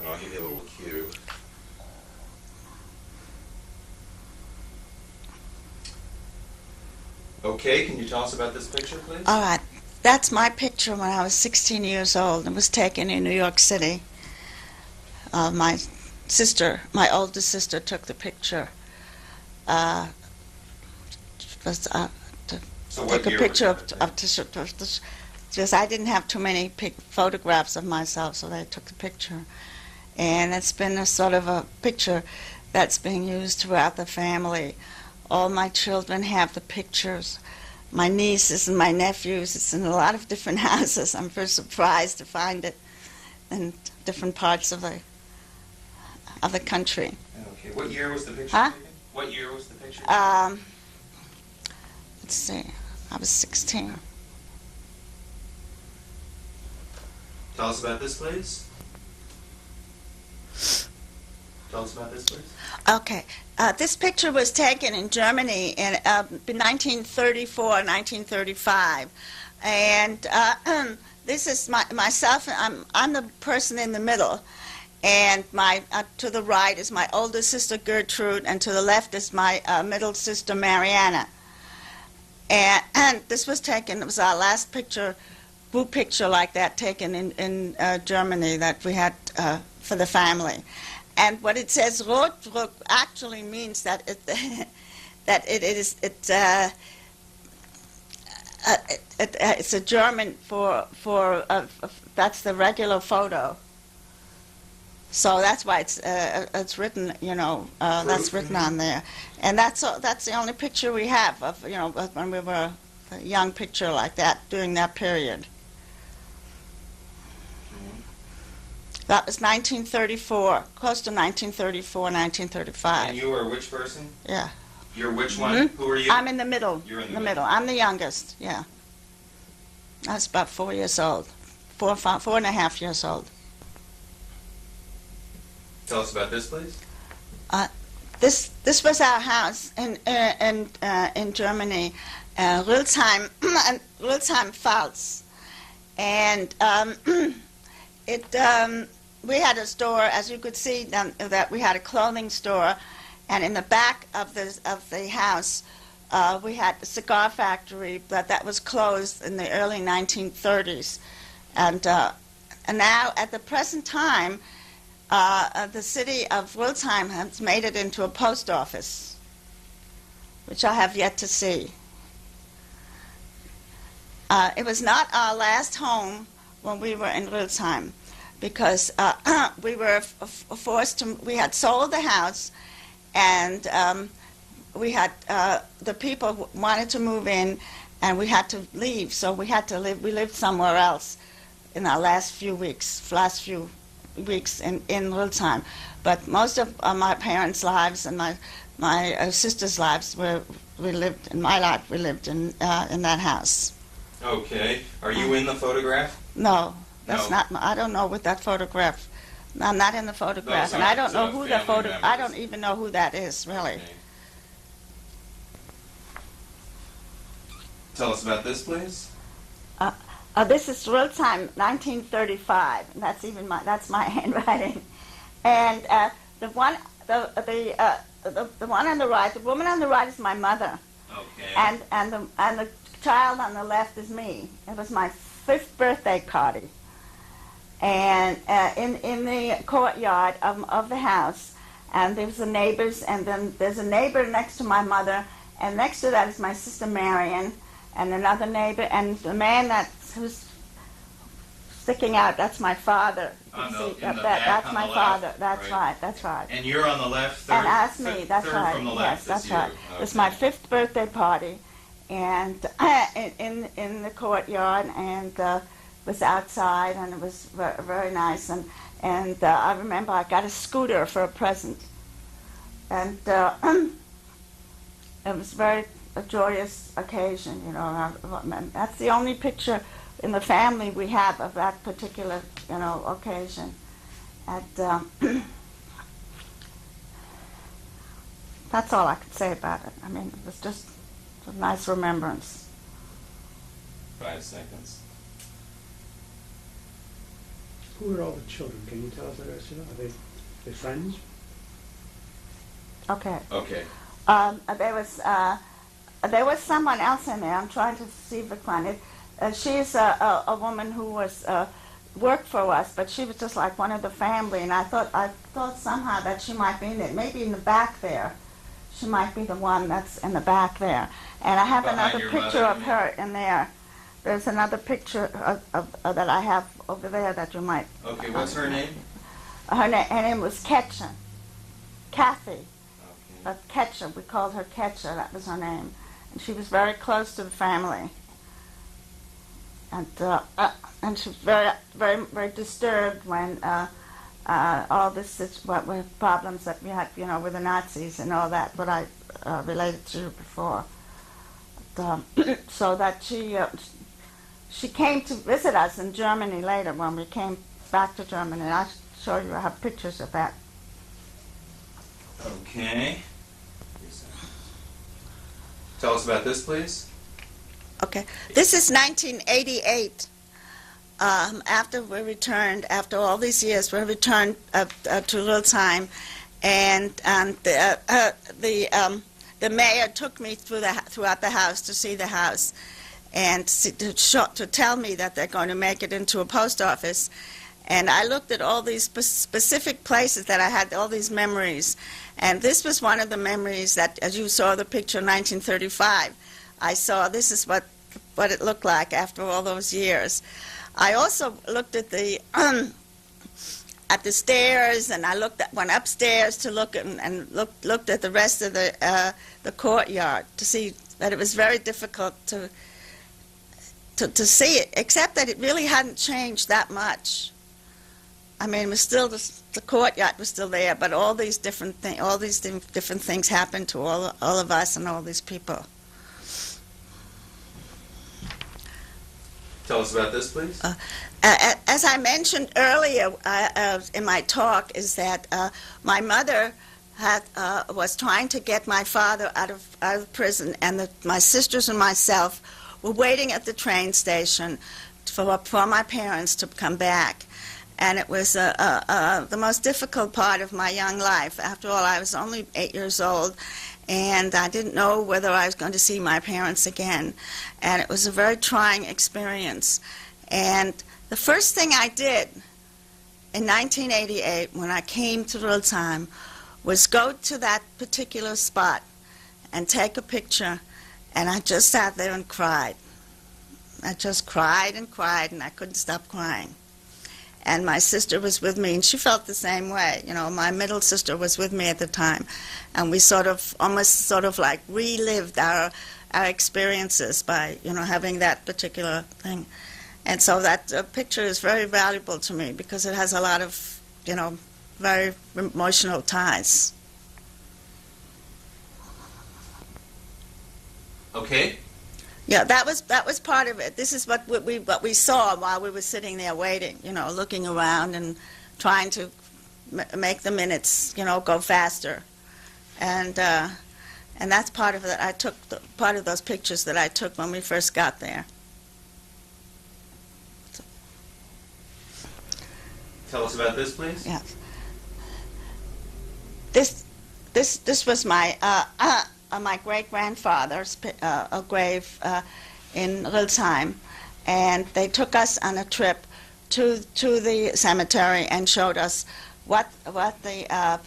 And I'll give you a little cue. Okay, can you tell us about this picture, please? All right. That's my picture when I was 16 years old. It was taken in New York City. My oldest sister, took the picture. To So take what a year picture was of just I didn't have too many photographs of myself, so they took the picture. And it's been a sort of a picture that's being used throughout the family. All my children have the pictures. My nieces and my nephews. It's in a lot of different houses. I'm very surprised to find it in different parts of the country. Okay, what year was the picture Huh? taken? What year was the picture? Let's see. I was 16. Tell us about this, please. Tell us about this, please. Okay. This picture was taken in Germany in 1934, 1935. And this is myself. I'm the person in the middle. And to the right is my older sister Gertrude, and to the left is my middle sister Mariana. And this was taken, it was our last picture, group picture like that, taken in Germany that we had for the family. And what it says, Rot actually means that it's a German for that's the regular photo. So that's why it's written, that's written on there. And that's the only picture we have of, when we were a young picture like that during that period. That was 1934, close to 1934, 1935. And you were which person? Yeah. You're which one? Mm-hmm. Who are you? I'm in the middle. You're in the middle. I'm the youngest, yeah. I was about 4 years old, 4.5 years old. Tell us about this, please. This was our house in Germany, Rutesheim, Pfalz, and we had a store, as you could see, that we had a clothing store, and in the back of the house, we had the cigar factory, but that was closed in the early 1930s, and now at the present time, the city of Rutesheim has made it into a post office, which I have yet to see. It was not our last home when we were in Rutesheim, because we were forced to. We had sold the house, and we had the people wanted to move in, and we had to leave. So we had to live. We lived somewhere else in our last few weeks in Rutesheim. But most of my parents' lives and my sisters' lives we lived in my life. We lived in that house. Okay. Are you in the photograph? No, that's No. not. I don't know what that photograph. I'm not in the photograph, Those and I aren't, don't know who the family photo. I members. don't even know who that is really. Okay. Tell us about this, please. This is Rutesheim, 1935. And that's my handwriting, and the one on the right, the woman on the right is my mother, Okay. and the child on the left is me. It was my 5th birthday party, and in the courtyard of the house, and there's the neighbors, and then there's a neighbor next to my mother, and next to that is my sister Marion, and another neighbor, and the man who's sticking out, that's my father. You can see that's my father. That's right. That's right. And you're on the left, third, And that's me. That's third right. from the Yes, left. that's you. right. Okay. It's my 5th birthday party, and in the courtyard, and was outside, and it was very nice. And I remember I got a scooter for a present, and it was a joyous occasion, That's the only picture in the family we have of that particular, occasion. And that's all I could say about it. I mean, it was just a nice remembrance. 5 seconds. Who are all the children? Can you tell us that, Ursula? Are they friends? Okay. Okay. There was someone else in there. I'm trying to see if I find it. She's a woman who was worked for us, but she was just like one of the family. And I thought somehow that she might be in it, maybe in the back there. She might be the one that's in the back there. And I have Behind another your picture mother, of you her in there. There's another picture that I have over there that you might. Okay, what's her name? Her name was Ketcher. Kathy. Okay. But Ketcher, we called her Ketcher. That was her name. And she was very close to the family. And she was very, very, very disturbed when all this what were problems that we had, with the Nazis and all that, what I related to before. So that she came to visit us in Germany later when we came back to Germany. I'll show you. I have pictures of that. Okay. Tell us about this, please. Okay. This is 1988. After we returned, after all these years, we returned to Rutesheim, and the mayor took me throughout the house to see the house, and to tell me that they're going to make it into a post office. And I looked at all these specific places that I had all these memories, and this was one of the memories that, as you saw the picture in 1935, I saw this is what it looked like after all those years. I also looked at the stairs, and I went upstairs to look at and looked at the rest of the courtyard to see that it was very difficult to see it, except that it really hadn't changed that much. I mean, it was still the courtyard was still there, but all these different things happened to all of us and all these people. Tell us about this, please. As I mentioned earlier in my talk, is that my mother was trying to get my father out of prison, and my sisters and myself were waiting at the train station for my parents to come back. And it was the most difficult part of my young life. After all, I was only 8 years old, and I didn't know whether I was going to see my parents again. And it was a very trying experience. And the first thing I did in 1988, when I came to Rutesheim, was go to that particular spot and take a picture, and I just sat there and cried. I just cried, and I couldn't stop crying. And my sister was with me, and she felt the same way. My middle sister was with me at the time, and we almost like relived our experiences by, having that particular thing. And so that picture is very valuable to me because it has a lot of, very emotional ties. Okay. Yeah, that was part of it. This is what we saw while we were sitting there waiting, looking around and trying to make the minutes, go faster. And that's part of it. I took part of those pictures that I took when we first got there. So. Tell us about this, please. Yeah. This was my my great-grandfather's grave in Rutesheim, and they took us on a trip to the cemetery and showed us what the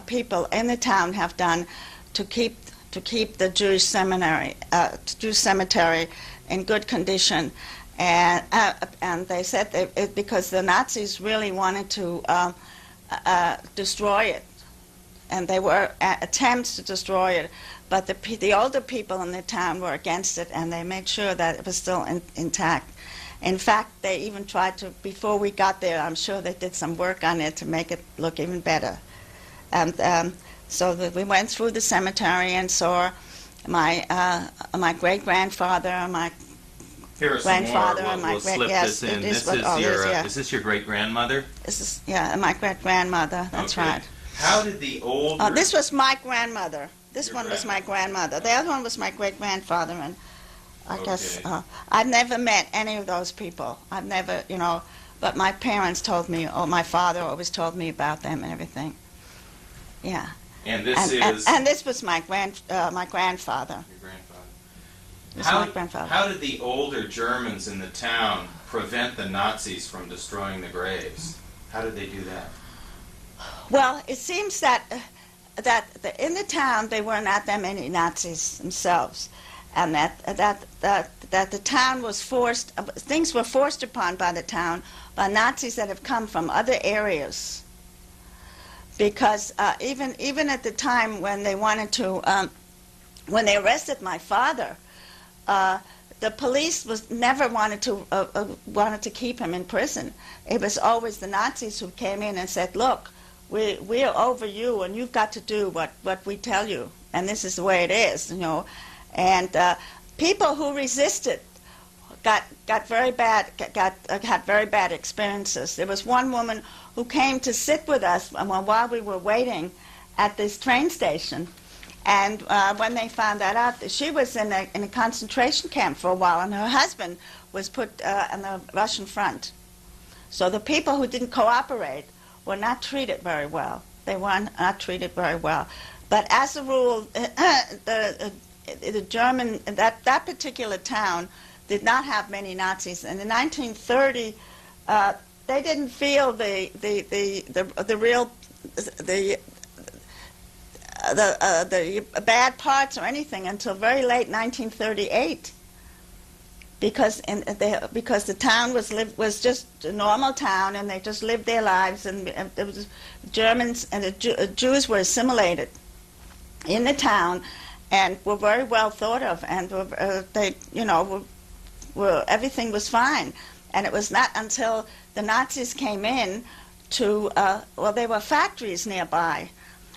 people in the town have done to keep the Jewish cemetery in good condition, and they said because the Nazis really wanted to destroy it, and there were attempts to destroy it. But the older people in the town were against it, and they made sure that it was still intact. In fact, they even tried to, before we got there, I'm sure they did some work on it to make it look even better. And so we went through the cemetery and saw my great-grandfather, my Here are some more. grandfather, and my We'll slip yes, this in. it is This what is all your. is, yeah. Is this your great-grandmother? This is my great-grandmother. That's Okay. right. How did the older... This was my grandmother. This Your one was my grandmother. grandmother. The other one was my great-grandfather, and I guess Okay. I've never met any of those people. I've never, but my parents told me, or my father always told me about them and everything. Yeah. And this And this was my grandfather. your grandfather. This was my grandfather. How did the older Germans in the town prevent the Nazis from destroying the graves? How did they do that? Well, it seems that in the town there were not that many Nazis themselves, and that the town was forced. Things were forced upon by the town by Nazis that have come from other areas. Because even at the time when they wanted to, when they arrested my father, the police never wanted to keep him in prison. It was always the Nazis who came in and said, "Look, we're over you, and you've got to do what we tell you, and this is the way it is," you know. And people who resisted had very bad experiences. There was one woman who came to sit with us while we were waiting at this train station. And when they found that out, she was in a concentration camp for a while, and her husband was put on the Russian front. So the people who didn't cooperate were not treated very well. They were not treated very well. But as a rule, the German, that particular town did not have many Nazis. And in 1930, they didn't feel the bad parts or anything until very late 1938, because the town was just a normal town, and they just lived their lives, and there was Germans and the Jews were assimilated in the town, and were very well thought of, and everything was fine. And it was not until the Nazis came in to there were factories nearby.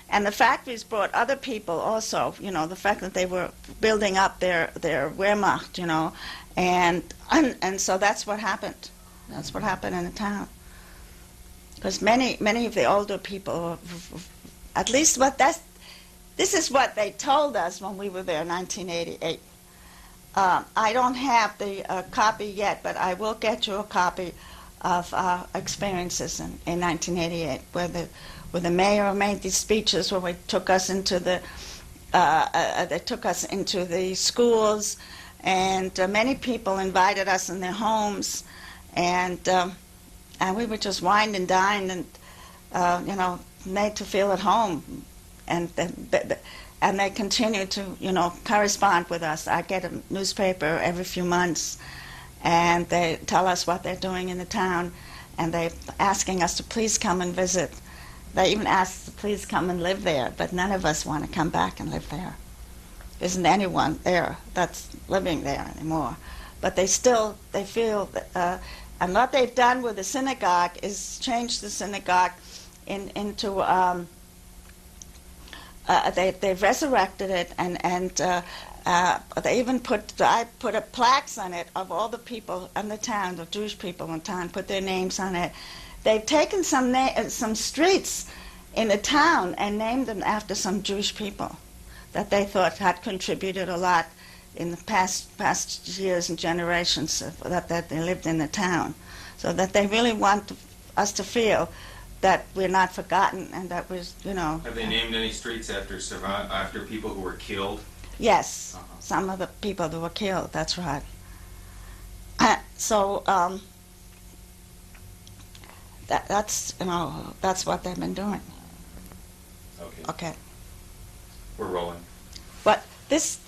And the factories brought other people also, the fact that they were building up their Wehrmacht, and so that's what happened. That's what happened in the town. Because many of the older people, at least this is what they told us when we were there in 1988. I don't have the copy yet, but I will get you a copy of our experiences in 1988, where the mayor made these speeches where they took us into the schools, and many people invited us in their homes, and we were just wined and dined and made to feel at home, and they continue to correspond with us. I get a newspaper every few months, and they tell us what they're doing in the town, and they're asking us to please come and visit. They even asked to please come and live there, but none of us want to come back and live there. There isn't anyone there that's living there anymore. But they feel that, and what they've done with the synagogue is change the synagogue into, they've resurrected it, and they even I put up plaques on it of all the people in the town, the Jewish people in town, put their names on it. They've taken some streets in the town and named them after some Jewish people that they thought had contributed a lot in the past years and generations that they lived in the town, so that they really want us to feel that we're not forgotten and that we're, Have they named any streets after people who were killed? Yes, some of the people that were killed. That's right. That's what they've been doing. Okay. We're rolling. But this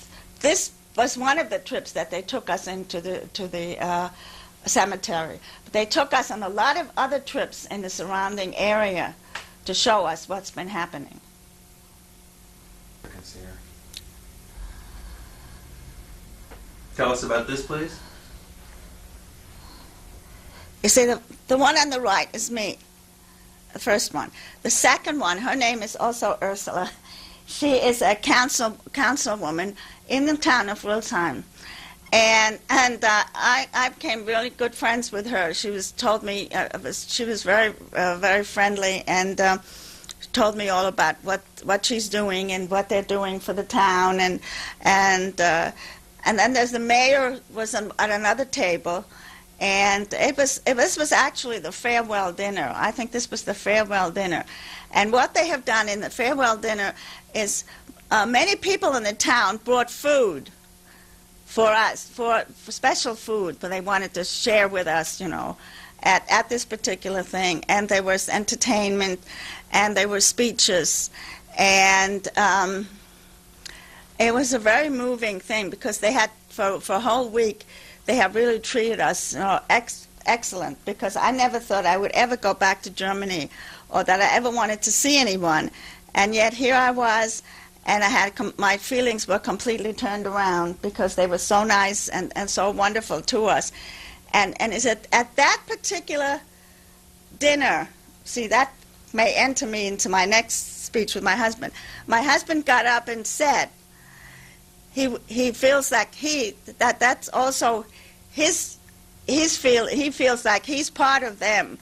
was one of the trips that they took us into the cemetery. But they took us on a lot of other trips in the surrounding area to show us what's been happening. I can see her. Tell us about this, please. You see, the one on the right is me, the first one. The second one, her name is also Ursula. She is a councilwoman in the town of Rutesheim. And I became really good friends with her. She told me she was very very friendly, and told me all about what she's doing and what they're doing for the town. And then there's the mayor was at another table, And this was actually the farewell dinner. I think this was the farewell dinner. And what they have done in the farewell dinner is many people in the town brought food for us, for special food, but they wanted to share with us, at this particular thing. And there was entertainment, and there were speeches, and it was a very moving thing because they had, for a whole week, they have really treated us excellent, because I never thought I would ever go back to Germany or that I ever wanted to see anyone. And yet here I was, and I had my feelings were completely turned around because they were so nice and so wonderful to us. And is it at that particular dinner, see, that may enter me into my next speech with my husband. My husband got up and said, he feels like that's also he feels like he's part of them,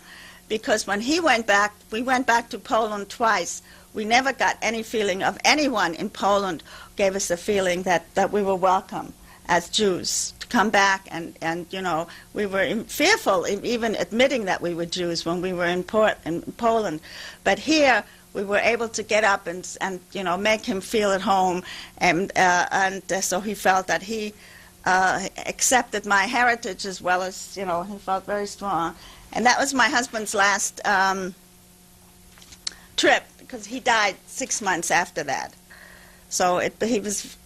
because when we went back to Poland twice. We never got any feeling of anyone in Poland gave us a feeling that we were welcome as Jews to come back, and we were fearful even admitting that we were Jews when we were in Poland. But here we were able to get up and make him feel at home, and so he felt that he accepted my heritage as well as, he felt very strong. And that was my husband's last trip, because he died 6 months after that. So he was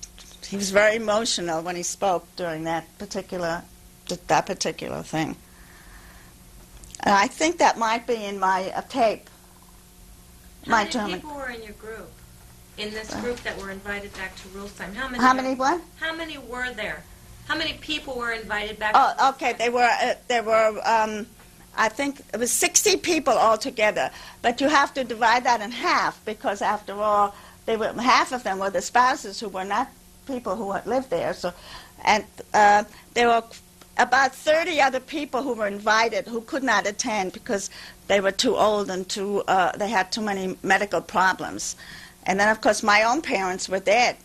very emotional when he spoke during that particular thing. And I think that might be in my tape. How many people were in your group? In this group that were invited back to Rutesheim? How many what? How many were there? How many people were invited back? Oh, okay. There were. I think it was 60 people altogether, but you have to divide that in half, because after all, half of them were the spouses who were not people who had lived there. So, and there were about 30 other people who were invited who could not attend because they were too old and they had too many medical problems. And then, of course, my own parents were dead.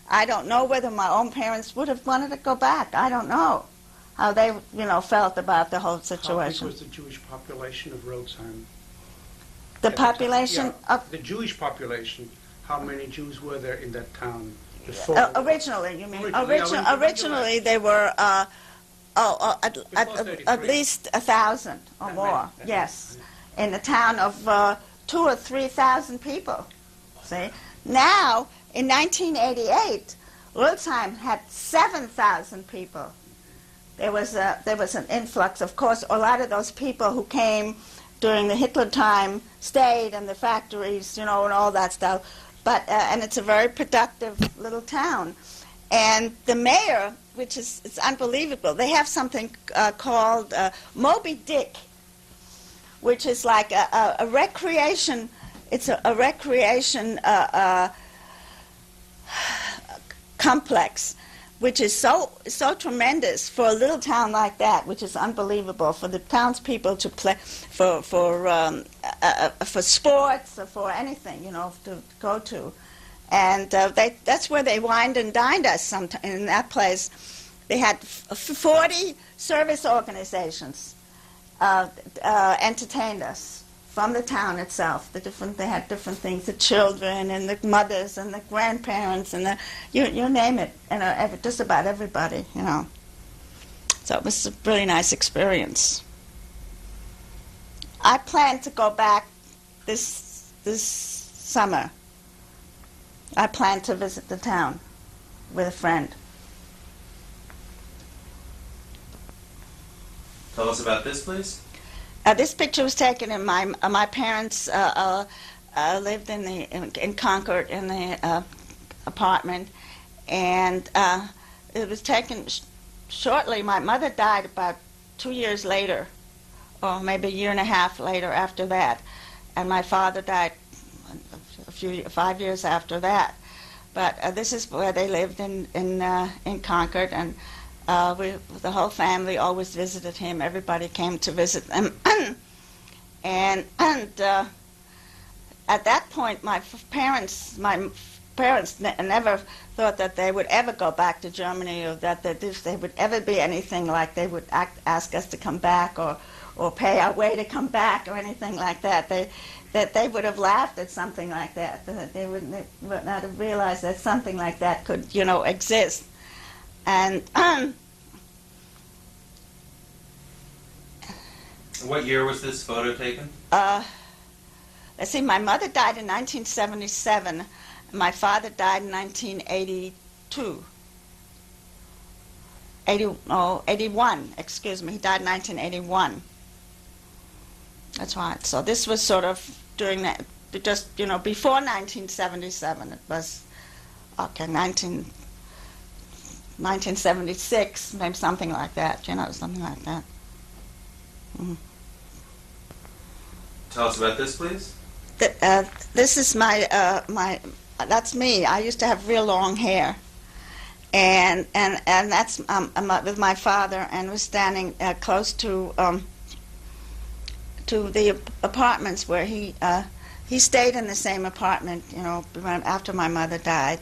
I don't know whether my own parents would have wanted to go back. I don't know how they, felt about the whole situation. How big was the Jewish population of Rutesheim? The population of... The Jewish population, how many Jews were there in that town before? Originally, you mean? Originally, they were at least 1,000 or more, yes, in a town of 2,000 or 3,000 people, see? Now, in 1988, Rutesheim had 7,000 people. There was an influx. Of course, a lot of those people who came during the Hitler time stayed in the factories, and all that stuff. But and it's a very productive little town. And the mayor, which is it's unbelievable, they have something called Moby Dick, which is like a recreation. It's a recreation complex, which is so tremendous for a little town like that, which is unbelievable for the townspeople to play for sports or for anything, to go to, and that's where they wined and dined us. In that place, they had 40 service organizations entertained us from the town itself. They had different things, the children and the mothers and the grandparents and you name it, just about everybody, So it was a really nice experience. I plan to go back this summer. I plan to visit the town with a friend. Tell us about this, please. This picture was taken in my parents lived in Concord in the apartment, and it was taken shortly. My mother died about 2 years later, or maybe a year and a half later after that, and my father died 5 years after that. But this is where they lived in Concord, and the whole family always visited him. Everybody came to visit them. and at that point, my parents never thought that they would ever go back to Germany, or that they would ever be anything like they would ask us to come back, or pay our way to come back, or anything like that. They would have laughed at something like that. They would not have realized that something like that could, exist. And What year was this photo taken? let's see, my mother died in 1977. My father died in 1982. 81, excuse me. He died in 1981. That's right. So this was sort of during that, just, before 1977. It was, 1976, maybe something like that, something like that. Mm. Tell us about this, please. This is that's me. I used to have real long hair. And that's with my father, and was standing close to the apartments where he stayed in the same apartment, after my mother died,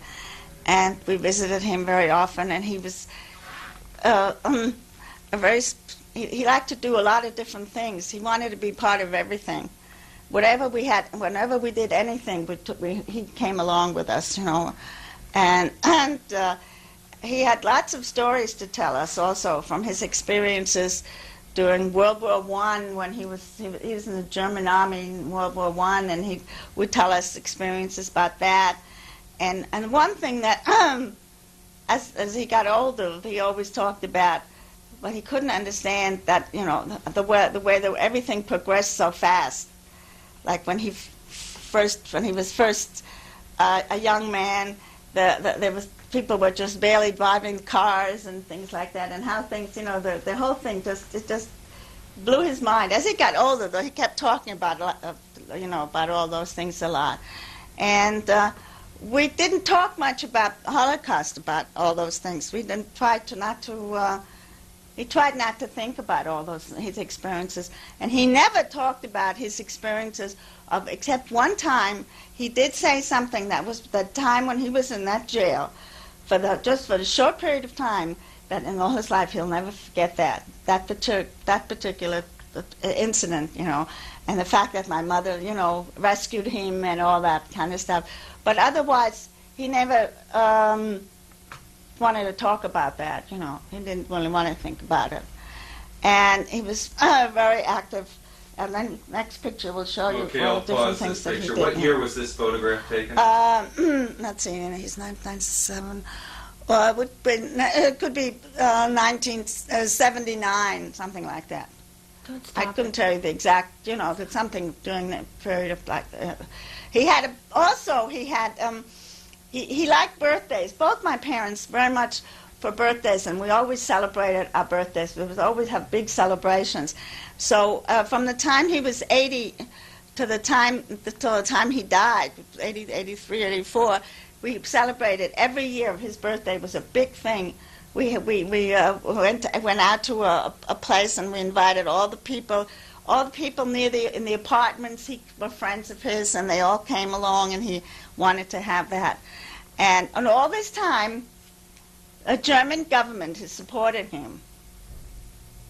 and we visited him very often. And he was he liked to do a lot of different things. He wanted to be part of everything. Whatever we had, whenever we did anything, he came along with us, and he had lots of stories to tell us also from his experiences during World War I, when he was in the German army in World War I, and he would tell us experiences about that. And one thing that, as he got older, he always talked about, but he couldn't understand that, the way that everything progressed so fast. Like when he was first a young man, there was people were just barely driving cars and things like that, and how things, the whole thing just blew his mind. As he got older, though, he kept talking about about all those things a lot, and we didn't talk much about the Holocaust, about all those things. We didn't He tried not to think about all his experiences, and he never talked about his experiences except one time. He did say something, that was the time when he was in that jail, just for the short period of time, that in all his life he'll never forget that particular incident, and the fact that my mother, rescued him and all that kind of stuff. But otherwise, he never wanted to talk about that, He didn't really want to think about it. And he was very active. And then next picture will show you all the different things that he did. What year was this photograph taken? Let's see, he's 1997. Well, it could be 1979, something like that. I couldn't tell you the exact, it's something during that period of he liked birthdays. Both my parents very much for birthdays, and we always celebrated our birthdays. We would always have big celebrations. So from the time he was 80 to the time he died, 80, 83, 84, we celebrated every year of his birthday. It was a big thing. We went out to a place, and we invited all the people in the apartments. Were friends of his, and they all came along, and he wanted to have that. And all this time, a German government has supported him,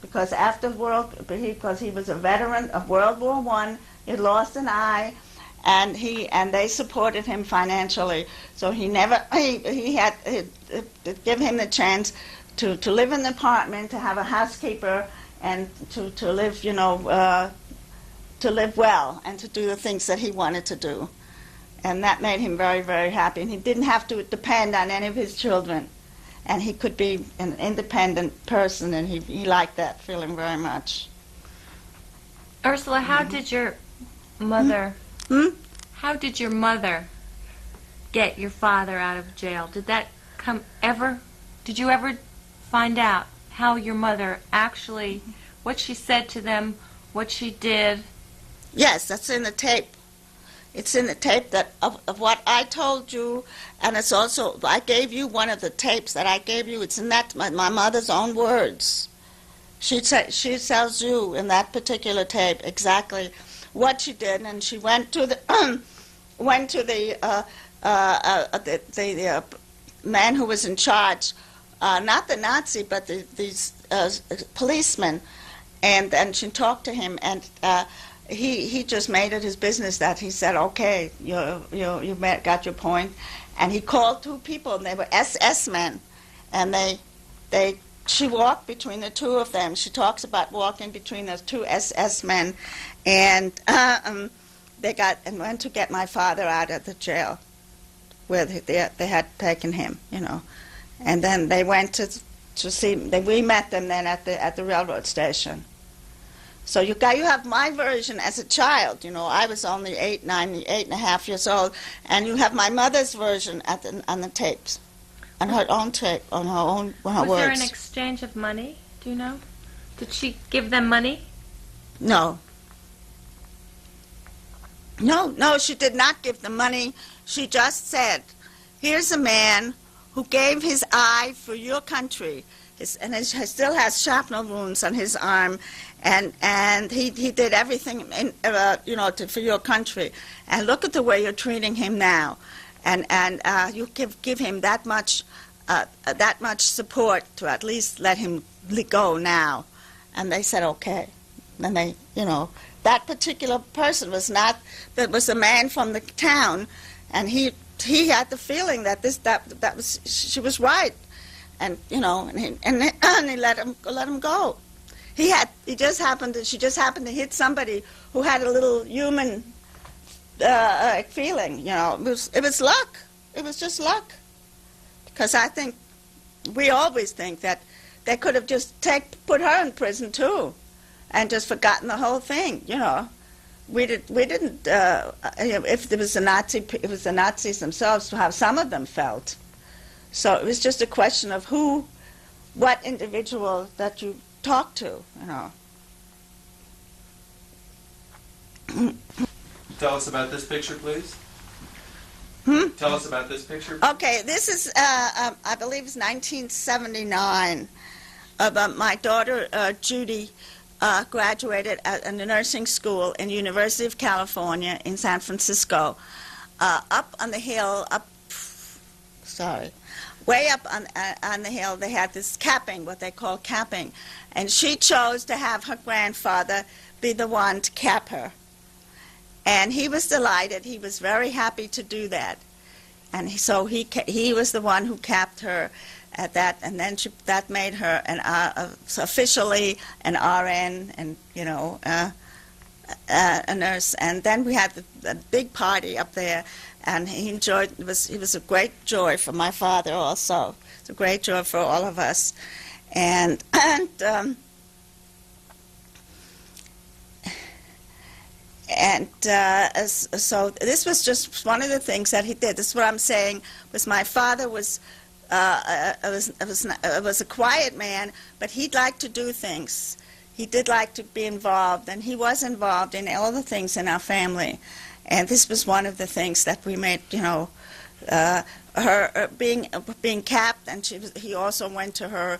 because because he was a veteran of World War I, he lost an eye, and they supported him financially. So he had to give him the chance to live in the apartment, to have a housekeeper, and to live, to live well, and to do the things that he wanted to do. And that made him very, very happy. And he didn't have to depend on any of his children. And he could be an independent person, and he liked that feeling very much. Ursula, how did your mother... How did your mother get your father out of jail? Did you ever find out how your mother actually, what she said to them, what she did? Yes, that's in the tape. It's in the tape of what I told you, and it's also, I gave you one of the tapes that I gave you. It's in my mother's own words. She tells you in that particular tape exactly what she did, and she went to the the man who was in charge, not the Nazi, but these policemen, and she talked to him, and he just made it his business that he said, okay, you got your point, and he called two people, and they were SS men, and she walked between the two of them. She talks about walking between those two SS men, and they went to get my father out of the jail where they had taken him, and then they went to see. We met them then at the railroad station. So you have my version as a child. I was only 8 and a half years old, and you have my mother's version on the tapes. On her own tape, on her words. Was there an exchange of money? Do you know? Did she give them money? No, she did not give them money. She just said, here's a man who gave his eye for your country, and he still has shrapnel wounds on his arm, and he did everything for your country. And look at the way you're treating him now. And you give him that much support to at least let him go now. And they said okay. And they, that particular person was a man from the town, and he had the feeling that she was right, and he let him go. She just happened to hit somebody who had a little human feeling, it was luck. It was just luck. Because I think, we always think that they could have just put her in prison too, and just forgotten the whole thing, We didn't, if there was it was the Nazis themselves, how some of them felt. So it was just a question of what individual that you talk to, Tell us about this picture, please. Tell us about this picture. Okay, this is, I believe it's 1979. My daughter, Judy, graduated at a nursing school in the University of California in San Francisco. Up on the hill, way up on the hill, they had this capping, what they call capping. And she chose to have her grandfather be the one to cap her. And he was delighted. He was very happy to do that. And so he was the one who capped her at that, and then that made her officially an RN, and a nurse. And then we had a big party up there, and he enjoyed. It was a great joy for my father also. It's a great joy for all of us, so this was just one of the things that he did. This is what I'm saying. Was my father was a quiet man, but he'd like to do things. He did like to be involved, and he was involved in all the things in our family. And this was one of the things that we made. Her being capped, and he also went to her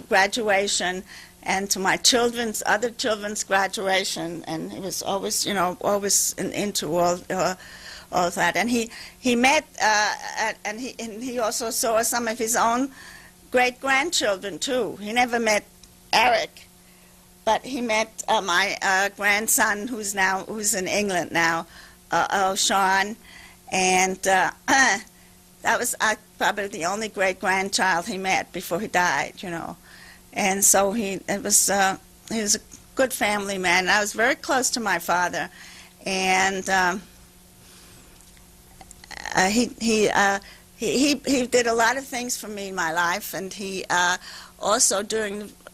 graduation, and to my other children's graduation, and he was always, always into all that. And he met, and he also saw some of his own great grandchildren too. He never met Eric, but he met my grandson, who's in England now, Sean, and that was probably the only great grandchild he met before he died, And so he was a good family man. I was very close to my father, and he did a lot of things for me in my life. And he also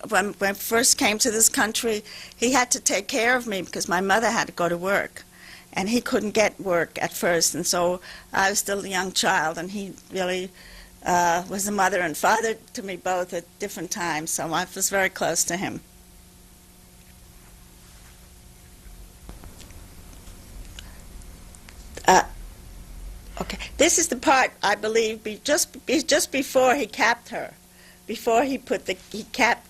when I first came to this country, he had to take care of me because my mother had to go to work, and he couldn't get work at first, and so I was still a young child, and he really was a mother and father to me both at different times, so I was very close to him. Okay, this is the part, I believe, just before he capped her, before he capped,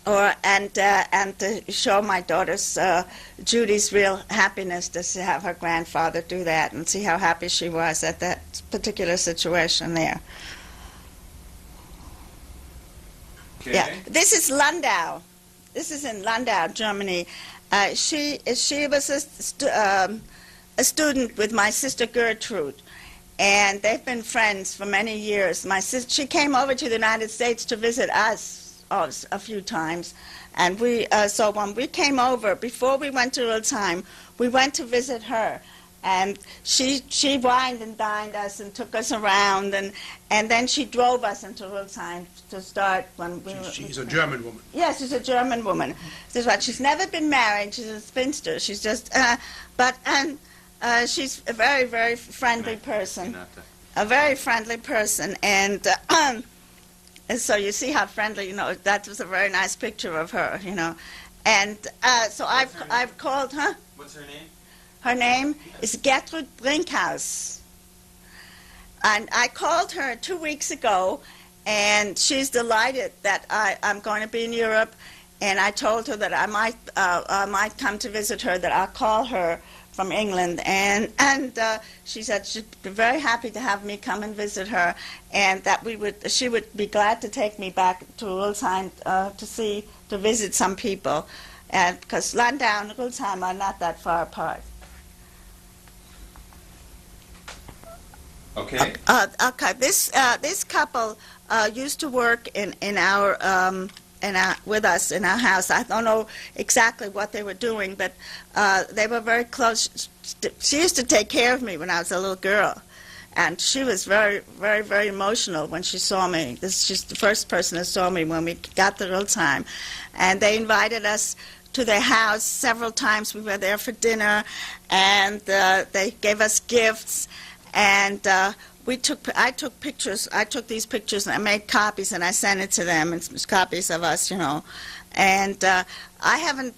and to show my daughter's Judy's real happiness to have her grandfather do that and see how happy she was at that particular situation there. Okay. Yeah, this is Landau. This is in Landau, Germany. She was a student with my sister Gertrude, and they've been friends for many years. She came over to the United States to visit us a few times, and so when we came over, before we went to Rutesheim, we went to visit her, and she wined and dined us and took us around, and then she drove us into Rutesheim to start when we were... She's a German woman. Yes, she's a German woman. This is what, she's never been married. She's a spinster. She's just, she's a very, very friendly person. A very friendly person, and so you see how friendly, that was a very nice picture of her, And so I've called her. What's her name? Her name is Gertrude Brinkhaus. And I called her 2 weeks ago, and she's delighted that I'm going to be in Europe. And I told her that I might come to visit her, that I'll call her from England, and she said she'd be very happy to have me come and visit her, and that she would be glad to take me back to Rutesheim to visit some people, and because Landau and Rutesheim are not that far apart. Okay. Okay. This couple used to work in our. With us in our house. I don't know exactly what they were doing, but they were very close. She used to take care of me when I was a little girl, and she was very, very, very emotional when she saw me. She's the first person who saw me when we got to Rutesheim, and they invited us to their house several times. We were there for dinner, and they gave us gifts, and I took pictures. I took these pictures and I made copies and I sent it to them. It's copies of us, And I haven't.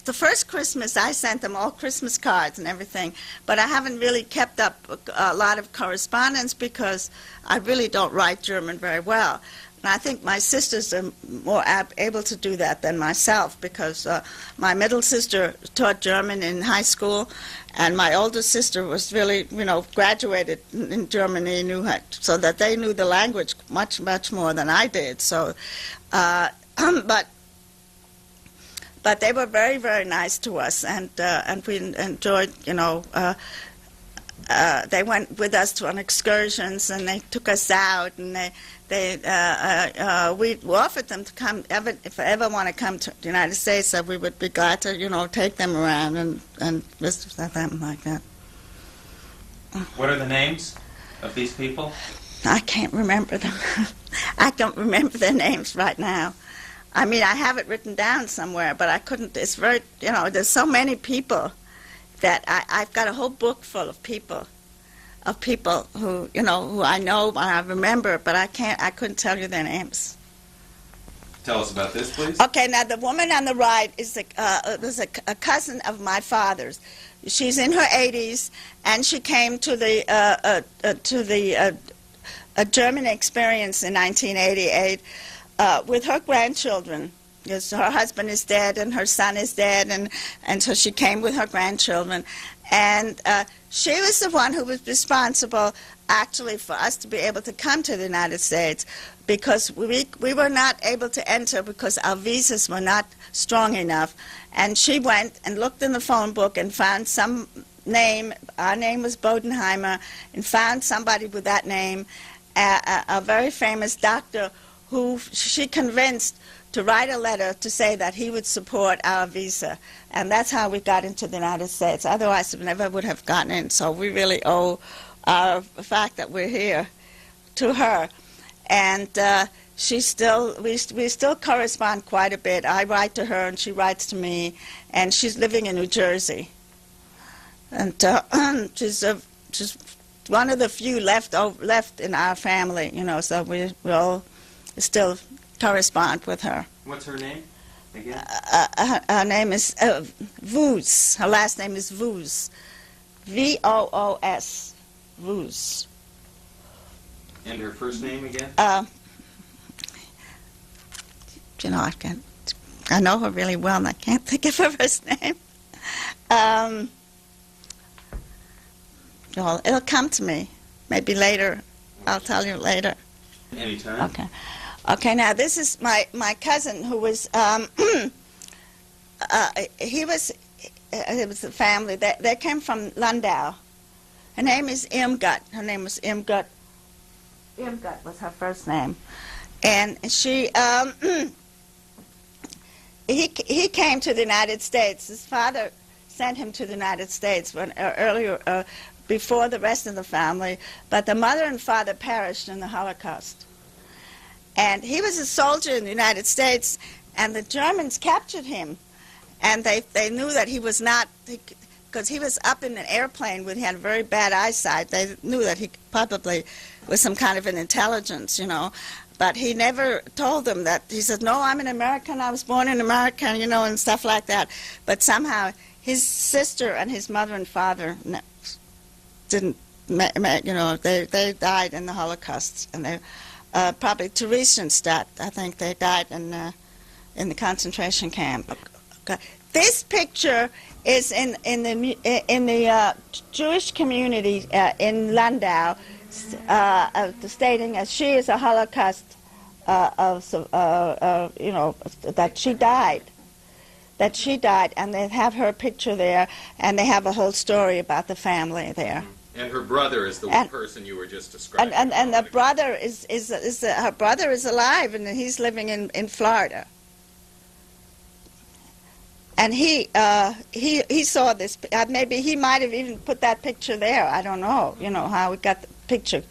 The first Christmas I sent them all Christmas cards and everything, but I haven't really kept up a lot of correspondence because I really don't write German very well. And I think my sisters are more able to do that than myself because my middle sister taught German in high school, and my older sister was really, graduated in Germany, so that they knew the language much, much more than I did. So, but they were very, very nice to us, and we enjoyed, they went with us on excursions, and they took us out, and we offered them to come, if they ever want to come to the United States, that we would be glad to, take them around and visit them like that. What are the names of these people? I can't remember them. I don't remember their names right now. I mean, I have it written down somewhere, but I couldn't. It's very, there's so many people that I've got a whole book full of people who, who I know, I remember, but I couldn't tell you their names. Tell us about this, please. Okay, now the woman on the right is was a cousin of my father's. She's in her 80s, and she came to the German experience in 1988 with her grandchildren. Yes, her husband is dead and her son is dead, and so she came with her grandchildren. And she was the one who was responsible, actually, for us to be able to come to the United States, because we were not able to enter because our visas were not strong enough. And she went and looked in the phone book and found some name. Our name was Bodenheimer, and found somebody with that name, a very famous doctor who she convinced to write a letter to say that he would support our visa. And that's how we got into the United States. Otherwise, we never would have gotten in. So we really owe the fact that we're here to her. And we still correspond quite a bit. I write to her and she writes to me. And she's living in New Jersey. And she's one of the few left in our family, so we all still correspond with her. What's her name again? Her name is Voos. Her last name is Voos. Voos. Voos. And her first name again? I can't I know her really well, and I can't think of her first name. Well, it'll come to me. Maybe later. I'll tell you later. Anytime. Okay. Okay, now this is my cousin who was, it was a family. They came from Landau. Her name is Irmgard. Her name was Irmgard. Irmgard was her first name. And she, he came to the United States. His father sent him to the United States when earlier, before the rest of the family, but the mother and father perished in the Holocaust. And he was a soldier in the United States, and the Germans captured him. And they knew that he was not, because he was up in an airplane where he had very bad eyesight. They knew that he probably was some kind of an intelligence, you know. But he never told them that. He said, no, I'm an American, I was born in America, you know, and stuff like that. But somehow his sister and his mother and father didn't, you know, they died in the Holocaust. And they, probably Theresienstadt, I think they died in the concentration camp. Okay. This picture is in the Jewish community in Landau, stating that she is a Holocaust, you know, that she died. That she died, and they have her picture there, and they have a whole story about the family there. And her brother is the person you were just describing. And the brother her brother is alive, and he's living in Florida. And he saw this. Maybe he might have even put that picture there. I don't know. You know how we got the picture,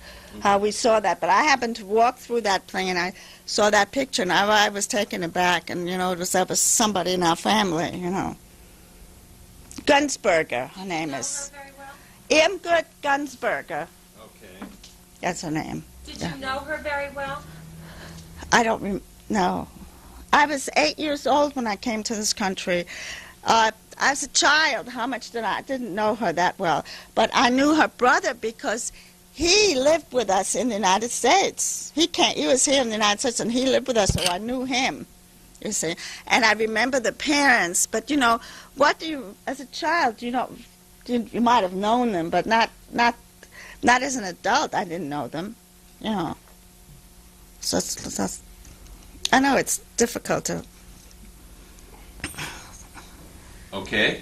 how we saw that. But I happened to walk through that thing, and I saw that picture, and I was taken aback. And you know, that was somebody in our family. You know, Gunsberger, her name is. Irmgard Gunsberger. Okay. That's her name. Did you know her very well? I don't know. I was 8 years old when I came to this country. As a child, how much didn't know her that well. But I knew her brother because he lived with us in the United States. He was here in the United States, and he lived with us, so I knew him, you see. And I remember the parents. But, you know, as a child, you know, you might have known them, but not as an adult. I didn't know them, you know. So that's, I know it's difficult to. Okay.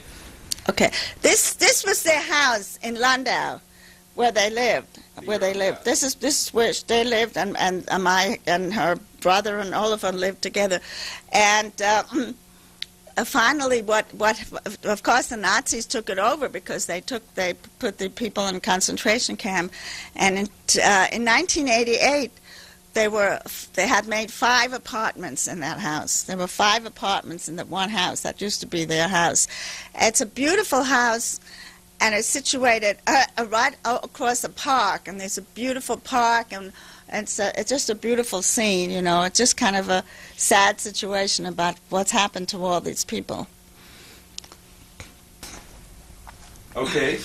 Okay. This was their house in Landau, where they lived. This is where they lived, and her brother and all of them lived together, and. Finally, of course, the Nazis took it over because they put the people in a concentration camp, and in 1988, they had made 5 apartments in that house. There were 5 apartments in that one house that used to be their house. It's a beautiful house, and it's situated right across a park, and there's a beautiful park, and it's just a beautiful scene, you know. It's just kind of a sad situation about what's happened to all these people. Okay.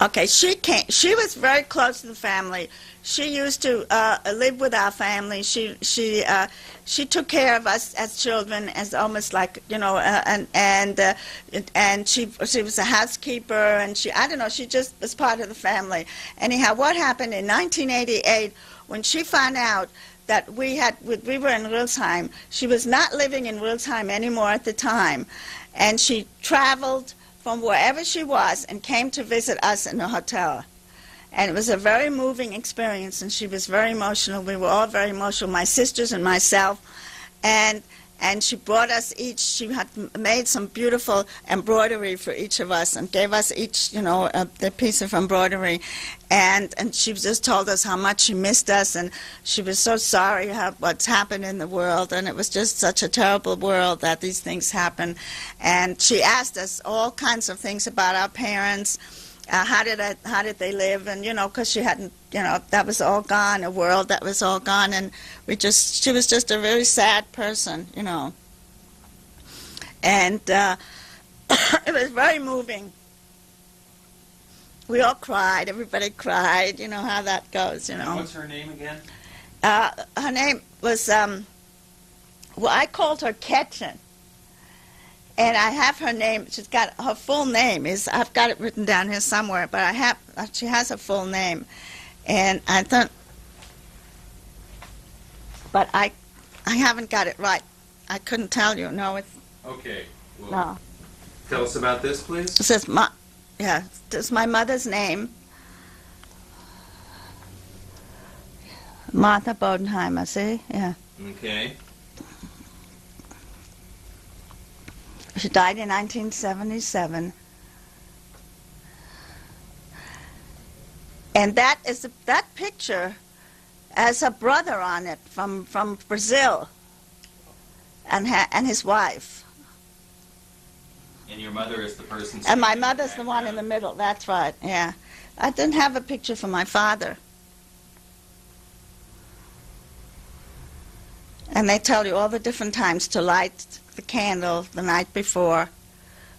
Okay, she was very close to the family. She used to live with our family. She took care of us as children, as almost like, you know, and she was a housekeeper, and she just was part of the family. Anyhow, what happened in 1988 when she found out that we were in Rutesheim? She was not living in Rutesheim anymore at the time, and she traveled from wherever she was and came to visit us in the hotel. And it was a very moving experience, and she was very emotional. We were all very emotional, my sisters and myself. And she brought us each, she had made some beautiful embroidery for each of us and gave us each, you know, the piece of embroidery. And she just told us how much she missed us, and she was so sorry what's happened in the world. And it was just such a terrible world that these things happen. And she asked us all kinds of things about our parents. How did they live? And, you know, because she hadn't, you know, that was all gone, a world that was all gone, and she was just a very sad person, you know. And it was very moving. We all cried, everybody cried, you know how that goes, you know. What's her name again? Her name was, I called her Ketchen. And I have her name. She's got her full name. I've got it written down here somewhere, but she has a full name. And I thought, but I haven't got it right. I couldn't tell you. No, it's Okay. Well, no. tell us about this, please. It says this is my mother's name, Martha Bodenheimer. See, yeah. Okay. She died in 1977. And that picture has a brother on it from Brazil, and his wife. And your mother is the person. And my standing mother's the one in the middle. That's right. Yeah, I didn't have a picture for my father. And they tell you all the different times to light the candle the night before,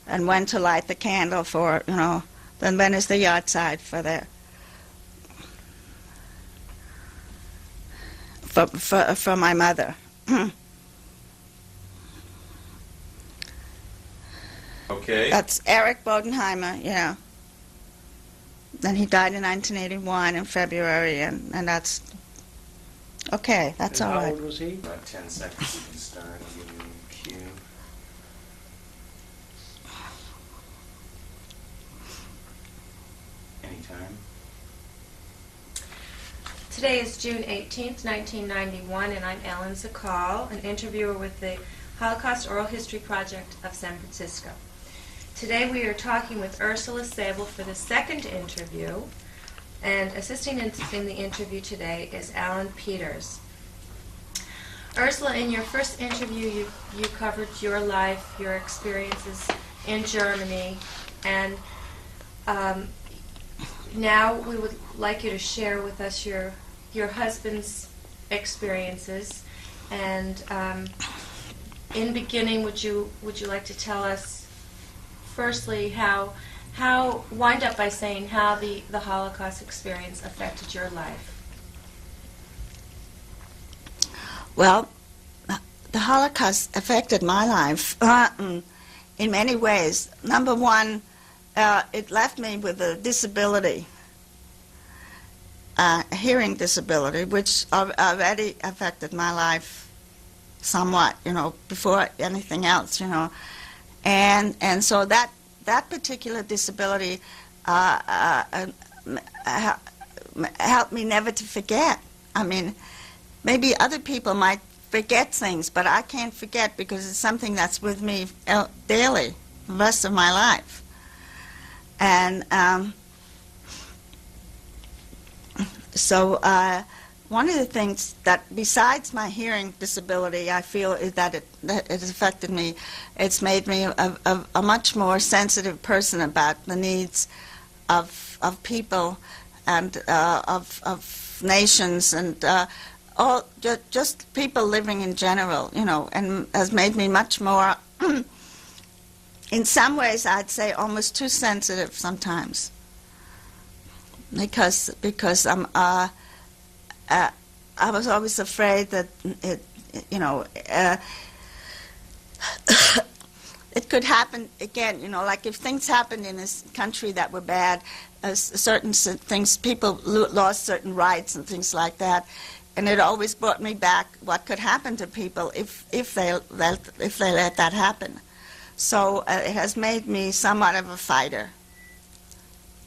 and when to light the candle for, then when is the yard side for the for my mother. Okay. That's Eric Bodenheimer, yeah. Then he died in 1981 in February, and that's okay. That's And all how right. old was he? About 10 seconds. You can start. I'll give you a cue. Anytime. Today is June 18th, 1991, and I'm Ellen Szakal, an interviewer with the Holocaust Oral History Project of San Francisco. Today we are talking with Ursula Sabel for the second interview, and assisting in the interview today is Alan Peters. Ursula, in your first interview you covered your life, your experiences in Germany, and now we would like you to share with us your husband's experiences. And in beginning, would you like to tell us firstly how wind up by saying how the Holocaust experience affected your life? Well, the Holocaust affected my life in many ways. Number one, it left me with a disability, a hearing disability, which already affected my life somewhat, before anything else, and so that particular disability helped me never to forget. I mean, maybe other people might forget things, but I can't forget because it's something that's with me daily, the rest of my life. And so one of the things that, besides my hearing disability, I feel is that it has affected me. It's made me a much more sensitive person about the needs of people and of nations and all just people living in general, and has made me much more. In some ways, I'd say almost too sensitive sometimes, because I was always afraid that it could happen again. Like if things happened in this country that were bad, certain things, people lost certain rights and things like that, and it always brought me back what could happen to people if they let that happen. So it has made me somewhat of a fighter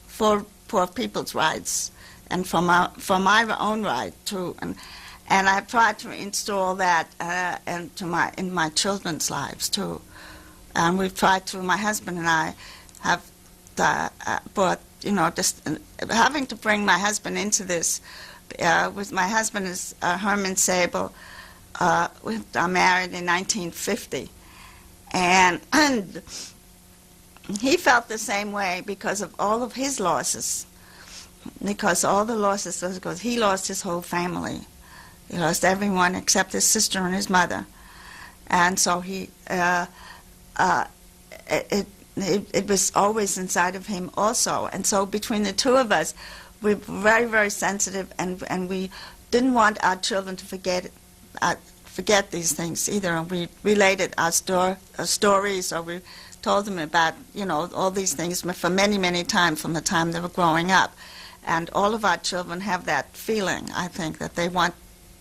for people's rights and for my own right too. And I've tried to install that in my children's lives too. And we've tried to. My husband and I have brought just having to bring my husband into this. With my husband is Herman Sabel. We are married in 1950. And he felt the same way because of all of his losses. Because all the losses, because he lost his whole family. He lost everyone except his sister and his mother. And so it was always inside of him also. And so between the two of us, we were very, very sensitive, and we didn't want our children to forget forget these things either. And we related our stories, or we told them about, all these things for many, many times from the time they were growing up. And all of our children have that feeling, I think, that they want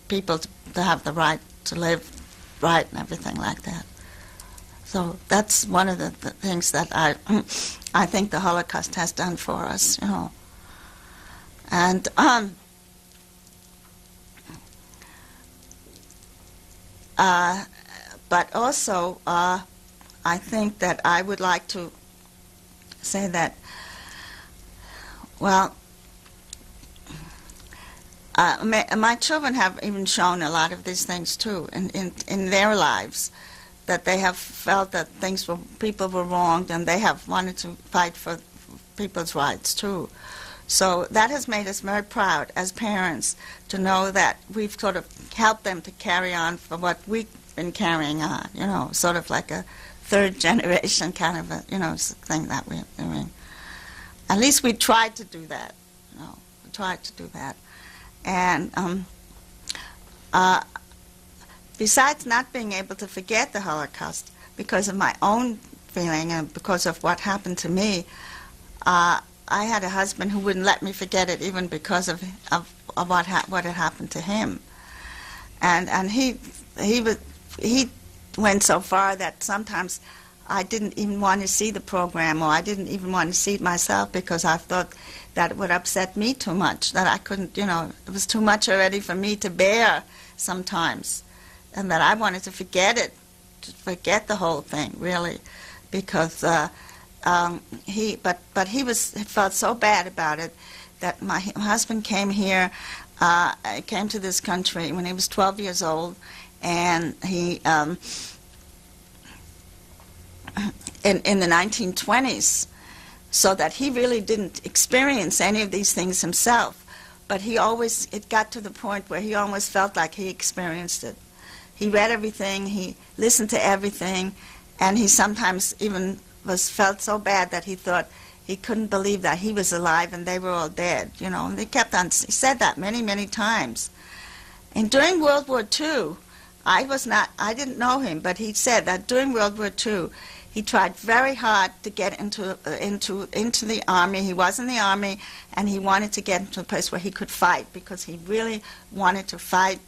people to have the right to live right and everything like that. So that's one of the things that I think the Holocaust has done for us, And but also, I think that I would like to say that, well, my children have even shown a lot of these things too in their lives, that they have felt that people were wronged, and they have wanted to fight for people's rights too. So that has made us very proud as parents to know that we've sort of helped them to carry on for what we've been carrying on, sort of like a third generation kind of a, thing that we're doing. At least we tried to do that, we tried to do that. And besides not being able to forget the Holocaust because of my own feeling and because of what happened to me, I had a husband who wouldn't let me forget it, even because of what had happened to him. And he went so far that sometimes I didn't even want to see the program, or I didn't even want to see it myself, because I thought that it would upset me too much, that I couldn't, it was too much already for me to bear sometimes, and that I wanted to forget it, to forget the whole thing, really, because he felt so bad about it that my husband came here, came to this country when he was 12 years old, and he in the 1920s, so that he really didn't experience any of these things himself, but it got to the point where he almost felt like he experienced it. He read everything, he listened to everything, and he sometimes even felt so bad that he thought he couldn't believe that he was alive and they were all dead, and he said that many, many times. And during World War II, I didn't know him, but he said that during World War II, he tried very hard to get into the army. He was in the army, and he wanted to get into a place where he could fight, because he really wanted to fight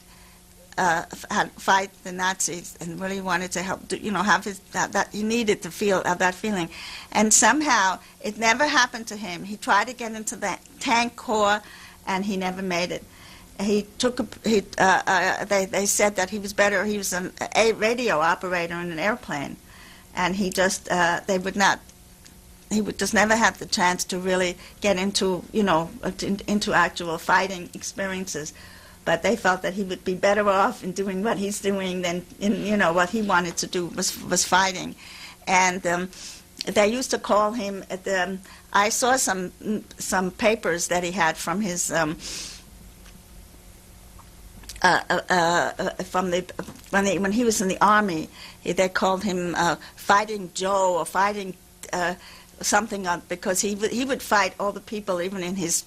the Nazis, and really wanted to help. Have that he needed to have that feeling, and somehow it never happened to him. He tried to get into the tank corps, and he never made it. They said that he was better. He was a radio operator in an airplane, and he would just never have the chance to really get into into actual fighting experiences. But they felt that he would be better off in doing what he's doing than in what he wanted to do was fighting. And they used to call him. I saw some papers that he had from his. When he was in the army, they called him Fighting Joe, or Fighting something, because he would fight all the people, even in his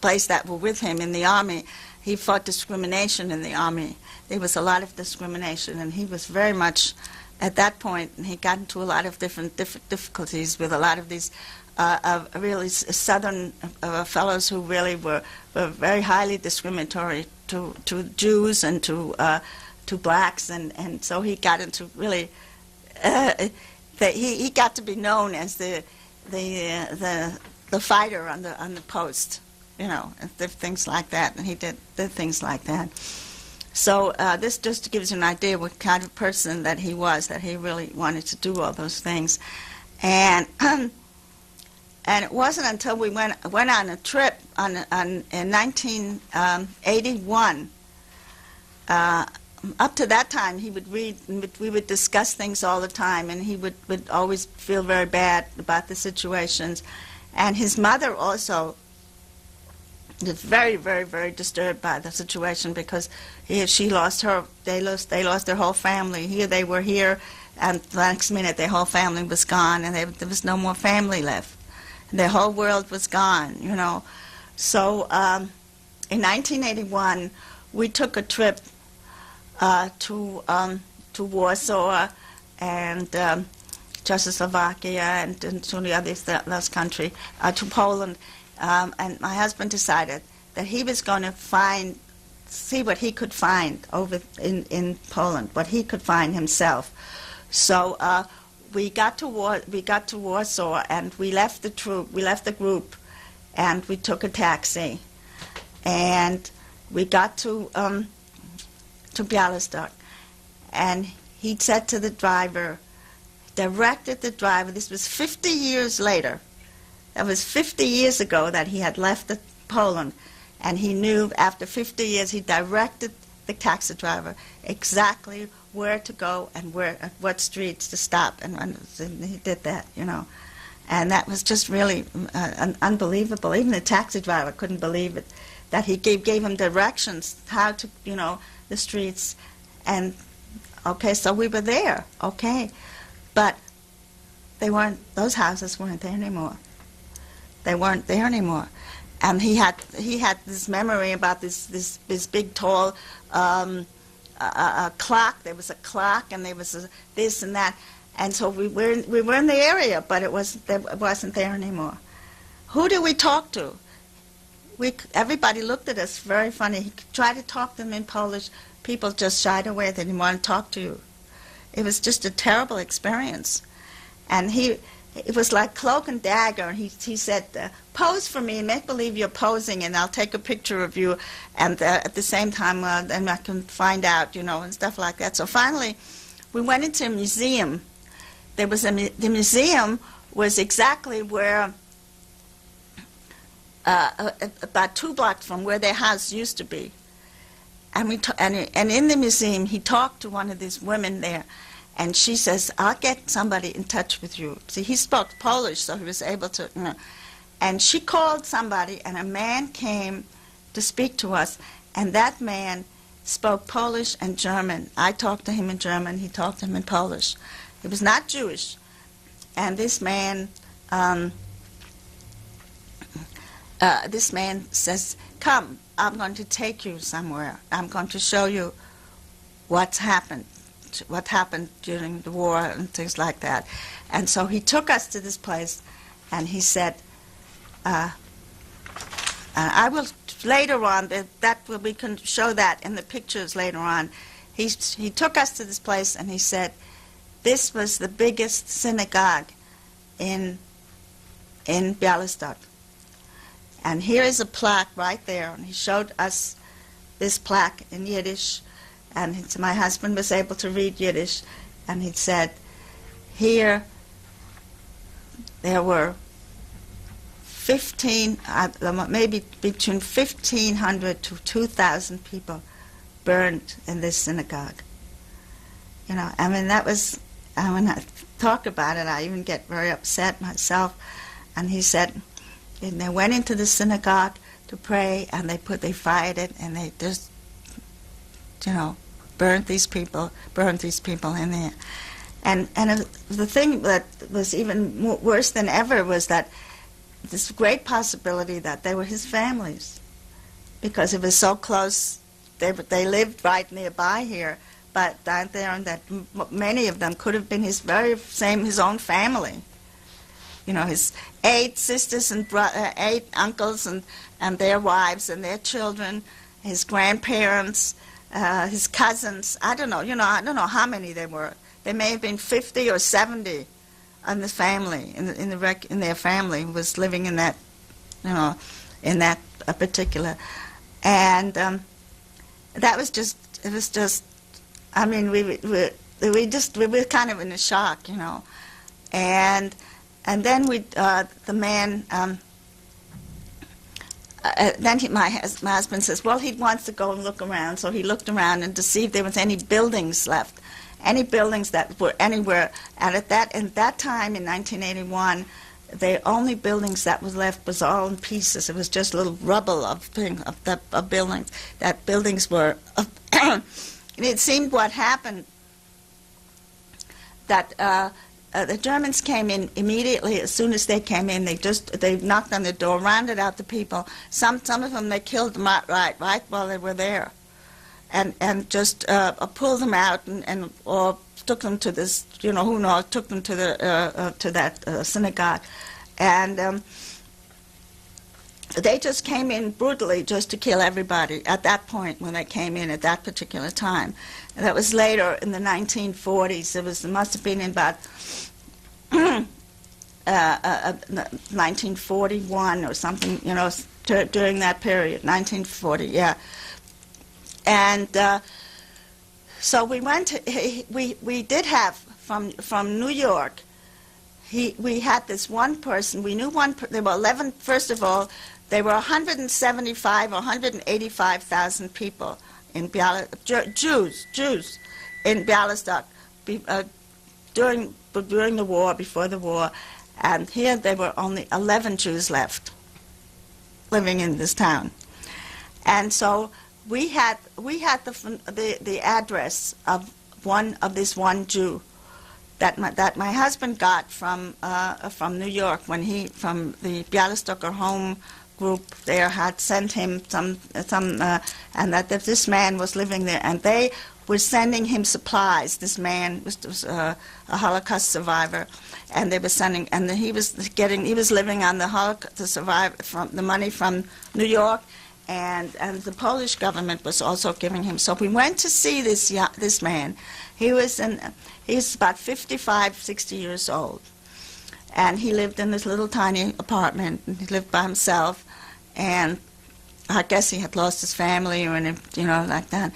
place, that were with him in the army. He fought discrimination in the army. There was a lot of discrimination, and he was very much at that point. And he got into a lot of different difficulties with a lot of these really southern fellows who really were very highly discriminatory to Jews and to blacks, and so he got into really he got to be known as the fighter on the post, and things like that, and he did things like that. So this just gives you an idea what kind of person that he was, that he really wanted to do all those things, and it wasn't until we went on a trip in 1981. Up to that time, he would read, and we would discuss things all the time, and he would always feel very bad about the situations. And his mother also was very, very, very disturbed by the situation, because they lost their whole family. Here they were here, and the next minute their whole family was gone, and there was no more family left. Their whole world was gone, So in 1981, we took a trip to Warsaw and Czechoslovakia and to the other those countries, to Poland. And my husband decided that he was going to see what he could find over in Poland, what he could find himself. So we got to Warsaw, and we left the group, and we took a taxi, and we got to Białystok, and he said to the driver, directed the driver. This was 50 years later. That was 50 years ago that he had left Poland, and he knew after 50 years he directed the taxi driver exactly where to go and what streets to stop, and he did that, and that was just really unbelievable. Even the taxi driver couldn't believe it, that he gave him directions how to, the streets, and okay, so we were there, okay, but those houses weren't there anymore. They weren't there anymore. And he had this memory about this big tall clock. There was a clock, and there was this and that, and so we were in the area, but it wasn't there anymore. Who do we talk to? Everybody looked at us very funny. He tried to talk to them in Polish. People just shied away. They didn't want to talk to you. It was just a terrible experience, and it was like cloak and dagger. He said, pose for me, make believe you're posing, and I'll take a picture of you, and at the same time, then I can find out, and stuff like that. So finally, we went into a museum. The museum was exactly where, about 2 blocks from where their house used to be. And in the museum, he talked to one of these women there, and she says, I'll get somebody in touch with you. See, he spoke Polish, so he was able to, And she called somebody, and a man came to speak to us, and that man spoke Polish and German. I talked to him in German, he talked to him in Polish. He was not Jewish. And this man says, come, I'm going to take you somewhere. I'm going to show you what happened during the war and things like that. And so he took us to this place, and he said, I will later on, we can show that in the pictures later on. He took us to this place, and he said, this was the biggest synagogue in Białystok. And here is a plaque right there, and he showed us this plaque in Yiddish, and my husband was able to read Yiddish, and he said, here there were maybe between 1,500 to 2,000 people burned in this synagogue. That was, when I talk about it, I even get very upset myself. And he said, and they went into the synagogue to pray, and they fired it, and they just, burned these people in there. And the thing that was even worse than ever was that this great possibility that they were his families, because it was so close. They lived right nearby here, but down there, and that many of them could have been his own family. His 8 sisters and 8 uncles and their wives and their children, his grandparents, his cousins. I don't know. I don't know how many there were. There may have been 50 or 70 in the family, in their family was living in that, in that particular, and that was just. It was just. I mean, we were kind of in a shock, and then the man. Then my husband says, well, he wants to go and look around. So he looked around and to see if there was any buildings left, any buildings that were anywhere. And at that time in 1981, the only buildings that was left was all in pieces. It was just little rubble of buildings. That buildings were. And it seemed what happened that. The Germans came in immediately. As soon as they came in, they knocked on the door, rounded out the people. Some of them they killed them right while they were there, and just pulled them out and or took them to this, who knows, took them to that synagogue, and they just came in brutally just to kill everybody at that point when they came in at that particular time. And that was later in the 1940s. It must have been in about 1941 or something, during that period, 1940, yeah. And so we went. We did have from New York. We had this one person. We knew one. There were 11. First of all, there were 175 or 185,000 people in Jews in Bialystok during the war, before the war, and here there were only 11 Jews left living in this town, and so we had the address of this one Jew that my husband got from New York when from the Bialystoker home group there had sent him some and that this man was living there, and they were sending him supplies. This man was a Holocaust survivor, and they were sending, and he was living on the money from New York, and the Polish government was also giving him. So we went to see this man. He's about 55, 60 years old, and he lived in this little tiny apartment, and he lived by himself, and I guess he had lost his family or like that.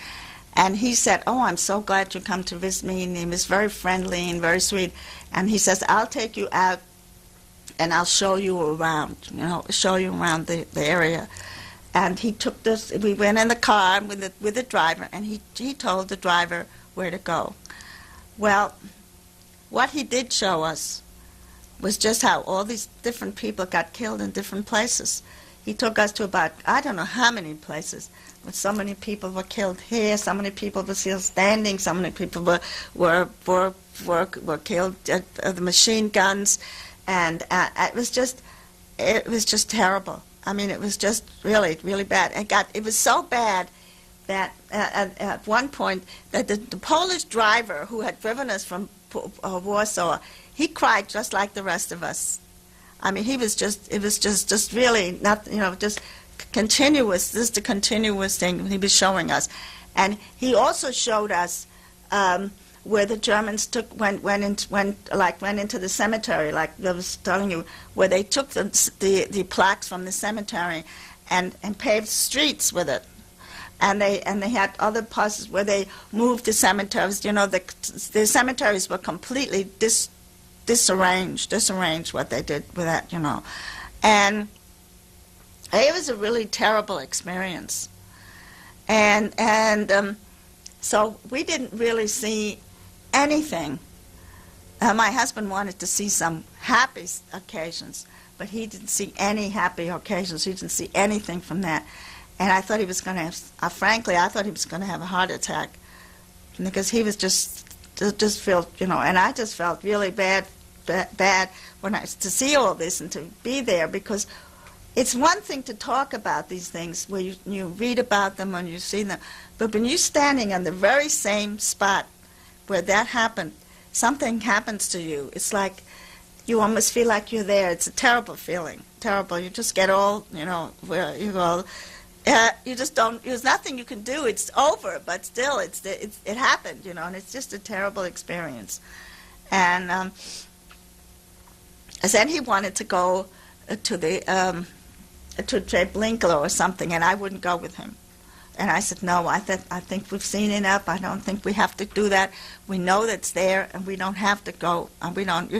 And he said, "Oh, I'm so glad you come to visit me." And he was very friendly and very sweet. And he says, "I'll take you out and I'll show you around, the area." And he took this. We went in the car with the driver, and he told the driver where to go. Well, what he did show us was just how all these different people got killed in different places. He took us to about, I don't know how many places, but so many people were killed here, so many people were still standing, so many people were killed at the machine guns, and it was just terrible. I mean, it was just really, really bad. It was so bad that at one point that the Polish driver who had driven us from Warsaw, he cried just like the rest of us. I mean, it was just really not, just continuous. This is the continuous thing he was showing us, and he also showed us where the Germans went into the cemetery, like I was telling you, where they took the plaques from the cemetery and paved streets with it. And they had other places where they moved the cemeteries. The cemeteries were completely disarranged what they did with that, and it was a really terrible experience. And so we didn't really see anything. My husband wanted to see some happy occasions, but he didn't see any happy occasions. He didn't see anything from that. And I thought he was going to have, frankly, I thought he was going to have a heart attack, because he was just felt, and I just felt really bad when to see all this and to be there, because it's one thing to talk about these things where you read about them and you see them, but when you're standing on the very same spot where that happened, something happens to you. It's like you almost feel like you're there. It's a terrible feeling, terrible. You just get all, where you go. You just don't. There's nothing you can do. It's over, but still, it happened, and it's just a terrible experience. And then he wanted to go to Treblinka or something, and I wouldn't go with him. And I said, no, I think we've seen enough. I don't think we have to do that. We know that's there, and we don't have to go. And we don't,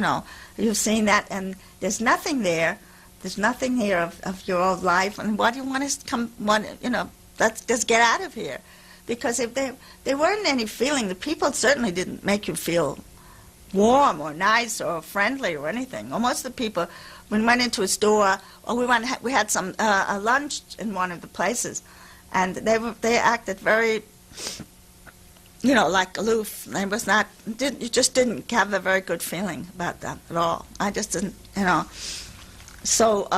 you've seen that, and there's nothing there. There's nothing here of your old life, and why do you want us to come? Let's just get out of here, because if there weren't any feeling, the people certainly didn't make you feel warm or nice or friendly or anything. Or most of the people, when we went into a store, or we had some a lunch in one of the places, and they acted very, like aloof. They you just didn't have a very good feeling about that at all. I just didn't, So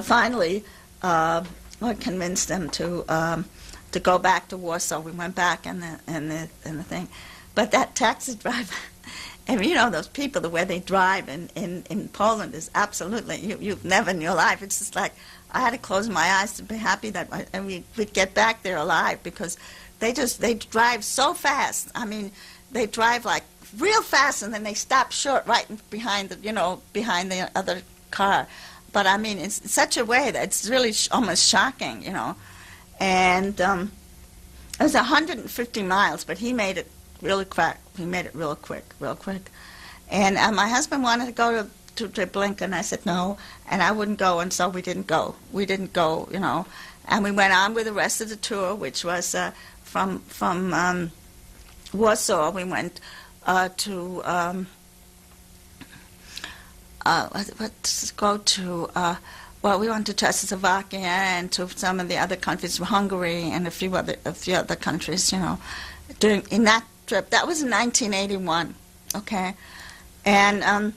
finally, I convinced them to to go back to Warsaw. We went back in the thing. But that taxi driver, and you know those people, the way they drive in Poland is absolutely, you've never in your life. It's just like, I had to close my eyes to be happy that we'd get back there alive, because they drive so fast. I mean, they drive like real fast, and then they stop short right behind the other car. But I mean, it's such a way that it's really almost shocking, And it was 150 miles, but he made it really quick. He made it real quick. And my husband wanted to go to Treblinka, and I said no, and I wouldn't go, and so we didn't go. And we went on with the rest of the tour, which was from Warsaw. We went to we went to Czechoslovakia and to some of the other countries, Hungary and a few other countries, in that trip. That was in 1981, okay? And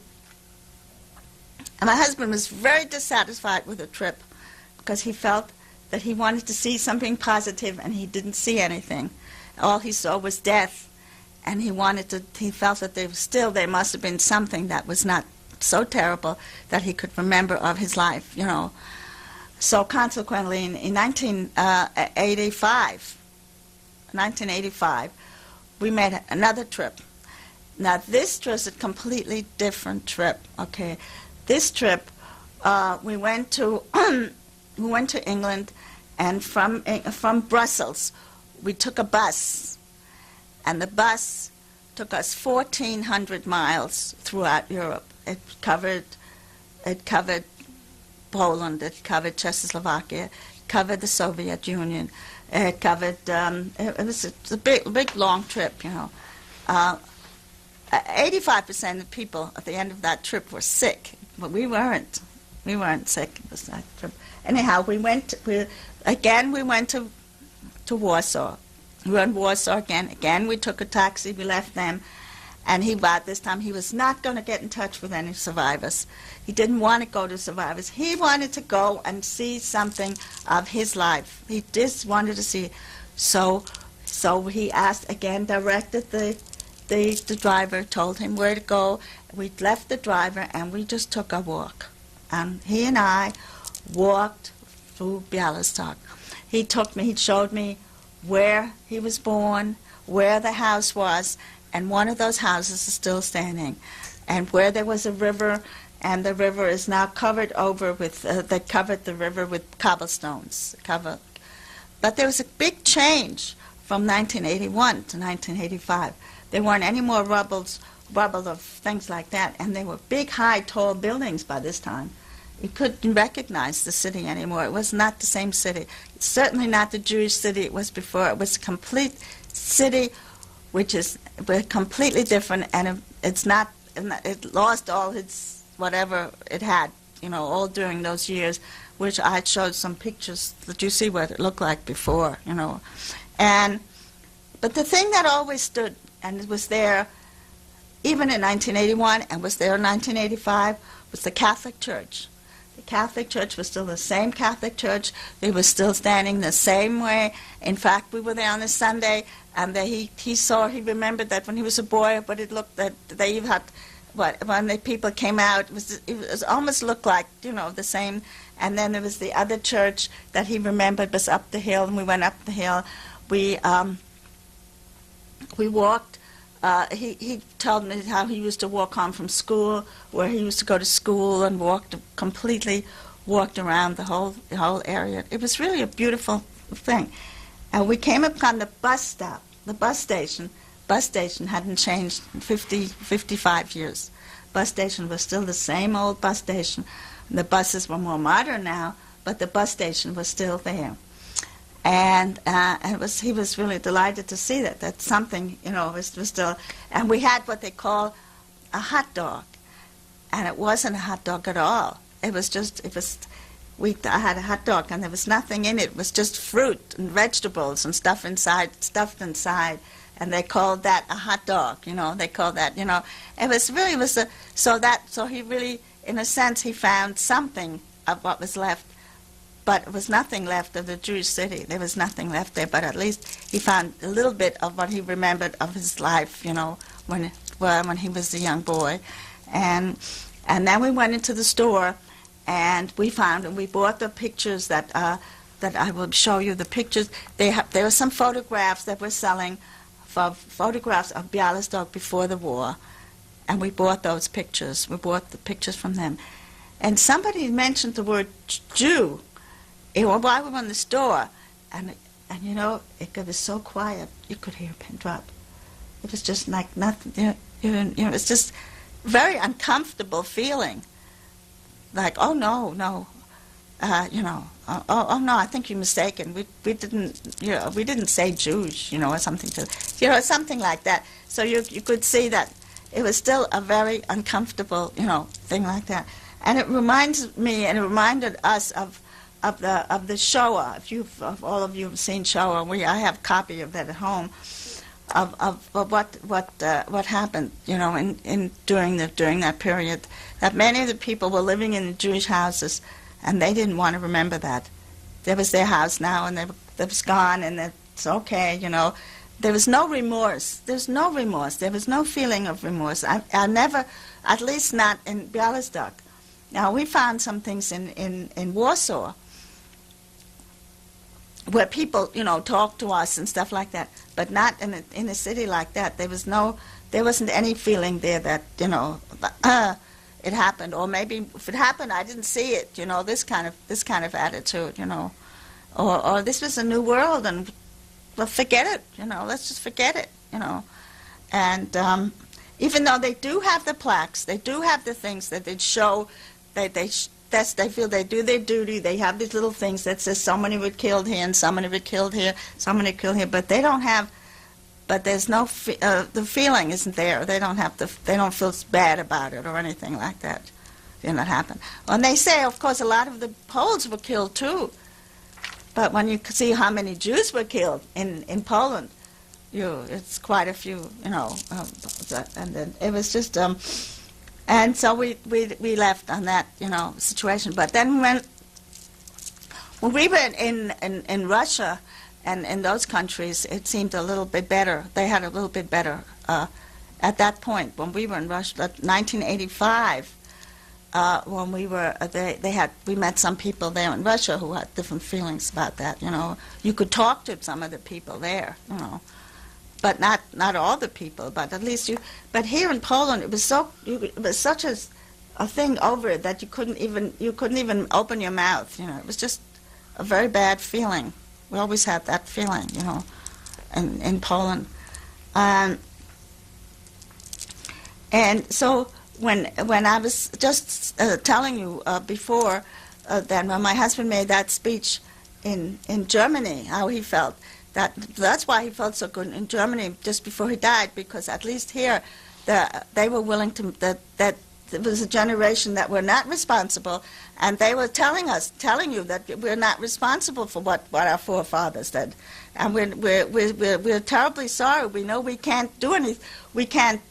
my husband was very dissatisfied with the trip because he felt that he wanted to see something positive and he didn't see anything. All he saw was death, and he felt that there must have been something that was not so terrible that he could remember of his life, So consequently, in 1985, we made another trip. Now, this was a completely different trip, okay? This trip, we went to England, and from Brussels, we took a bus, and the bus took us 1,400 miles throughout Europe. It covered Poland, it covered Czechoslovakia, it covered the Soviet Union, it covered. It was a big, long trip, 85% of the people at the end of that trip were sick, but we weren't. We weren't sick. It was that trip. Anyhow, we went to Warsaw. We were in Warsaw again. Again, we took a taxi. We left them. And this time, he was not going to get in touch with any survivors. He didn't want to go to survivors. He wanted to go and see something of his life. He just wanted to see. So he asked again, directed the driver, told him where to go. We left the driver, and we just took a walk. And he and I walked through Białystok. He showed me where he was born, where the house was, and one of those houses is still standing, and where there was a river, and the river is now covered over with, they covered the river with cobblestones. But there was a big change from 1981 to 1985. There weren't any more rubble of things like that, and they were big, high, tall buildings by this time. You couldn't recognize the city anymore. It was not the same city. It's certainly not the Jewish city it was before. It was a complete city which is completely different, and it lost all its whatever it had, all during those years, which I showed some pictures that you see what it looked like before, But the thing that always stood, and it was there even in 1981 and was there in 1985, was the Catholic Church. The Catholic Church was still the same Catholic Church. They were still standing the same way. In fact, we were there on a Sunday, and he remembered that when he was a boy, but it looked that they even had, when the people came out, it was almost looked like, the same. And then there was the other church that he remembered was up the hill, and we went up the hill. We walked. He told me how he used to walk home from school, where he used to go to school and walked around the whole area. It was really a beautiful thing. And we came upon the bus stop, the bus station. Bus station hadn't changed in 55 years. Bus station was still the same old bus station. The buses were more modern now, but the bus station was still there. And he was really delighted to see that something, was still. And we had what they call a hot dog, and it wasn't a hot dog at all. I had a hot dog, and there was nothing in it. It was just fruit and vegetables and stuffed inside, and they called that a hot dog. They called that, so he really, in a sense, he found something of what was left. but it was nothing left of the Jewish city. There was nothing left there, but at least he found a little bit of what he remembered of his life, when he was a young boy. And then we went into the store, and we bought the pictures that I will show you. The pictures, there were some photographs that were selling, for photographs of Bialystok before the war, and we bought those pictures. We bought the pictures from them. And somebody mentioned the word Jew while we were in the store, and it was so quiet, you could hear a pin drop. It was just like nothing, it was just very uncomfortable feeling. Like, oh no, oh no, I think you're mistaken. We didn't say Jews, or something something like that. So you could see that it was still a very uncomfortable, thing like that. And it reminds me, and it reminded us of the Shoah. If all of you have seen Shoah, I have a copy of that at home. Of what happened, during that period, that many of the people were living in the Jewish houses, and they didn't want to remember that. There was their house now, and it was gone, and it's okay, There was no remorse. There's no remorse. There was no feeling of remorse. I never, at least not in Bialystok. Now, we found some things in Warsaw where people, talked to us and stuff like that, but not in a city like that. There wasn't any feeling there that, it happened, or maybe if it happened, I didn't see it. This kind of attitude. Or this was a new world, and well, forget it. Let's just forget it. And even though they do have the plaques, they do have the things that they show, they feel they do their duty. They have these little things that says so many were killed here and so many were killed here, so many killed here, but they don't have. But there's no, the feeling isn't there. They don't feel bad about it or anything like that. That happened. And they say, of course, a lot of the Poles were killed too. But when you see how many Jews were killed in Poland, it's quite a few, and then it was just, and so we left on that, situation. But then when we were in Russia, and in those countries, it seemed a little bit better. They had a little bit better at that point. When we were in Russia, 1985, when we were, we met some people there in Russia who had different feelings about that. You could talk to some of the people there, but not all the people. But at least But here in Poland, it was such a thing over it that you couldn't even open your mouth. It was just a very bad feeling. We always had that feeling, in Poland. And so when I was just telling you before that when my husband made that speech in Germany, how he felt, that's why he felt so good in Germany just before he died, because at least here they were willing to, that there was a generation that were not responsible, and they were telling you that we're not responsible for what our forefathers did, and we're terribly sorry. We know we can't do anything. We can't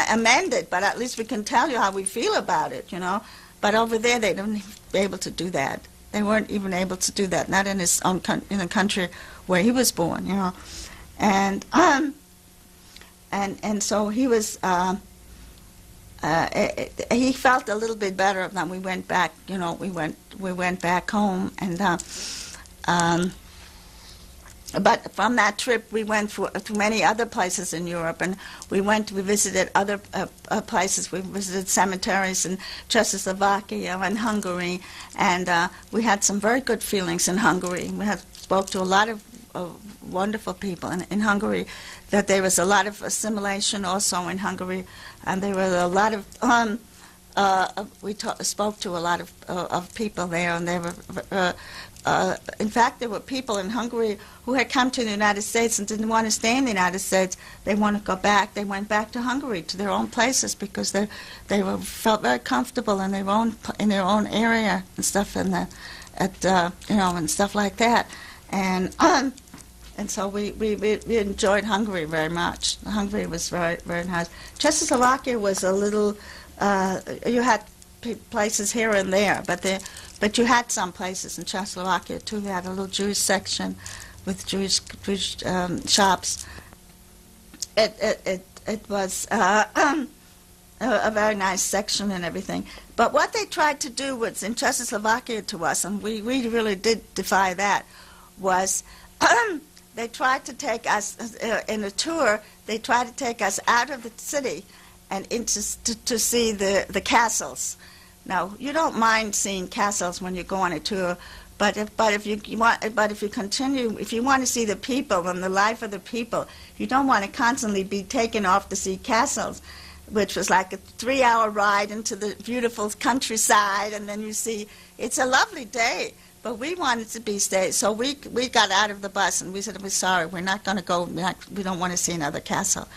amend it, but at least we can tell you how we feel about it, But over there, they don't be able to do that. They weren't even able to do that. Not in his own in the country where he was born, and so he was. He felt a little bit better when we went back. We went back home, and but from that trip we went to many other places in Europe, and we visited other places. We visited cemeteries in Czechoslovakia and Hungary, and we had some very good feelings in Hungary. We spoke to a lot of wonderful people in Hungary. That there was a lot of assimilation also in Hungary, and there were a lot of spoke to a lot of people there, and they were in fact there were people in Hungary who had come to the United States and didn't want to stay in the United States. They wanted to go back. They went back to Hungary, to their own places, because they felt very comfortable in their own area and stuff, and and stuff like that, and so we enjoyed Hungary very much. Hungary was very, very nice. Czechoslovakia was a little, you had places here and there, but you had some places in Czechoslovakia too. You had a little Jewish section with Jewish shops. It was a very nice section and everything. But what they tried to do was in Czechoslovakia to us, and we really did defy that, was they tried to take us in a tour. They tried to take us out of the city and into to see the castles. Now, you don't mind seeing castles when you go on a tour, but if you want to see the people and the life of the people, you don't want to constantly be taken off to see castles, which was like a 3-hour ride into the beautiful countryside, and then you see, it's a lovely day, but we wanted to be stayed. So we got out of the bus and we said, we're sorry, we're not going to go, we don't want to see another castle.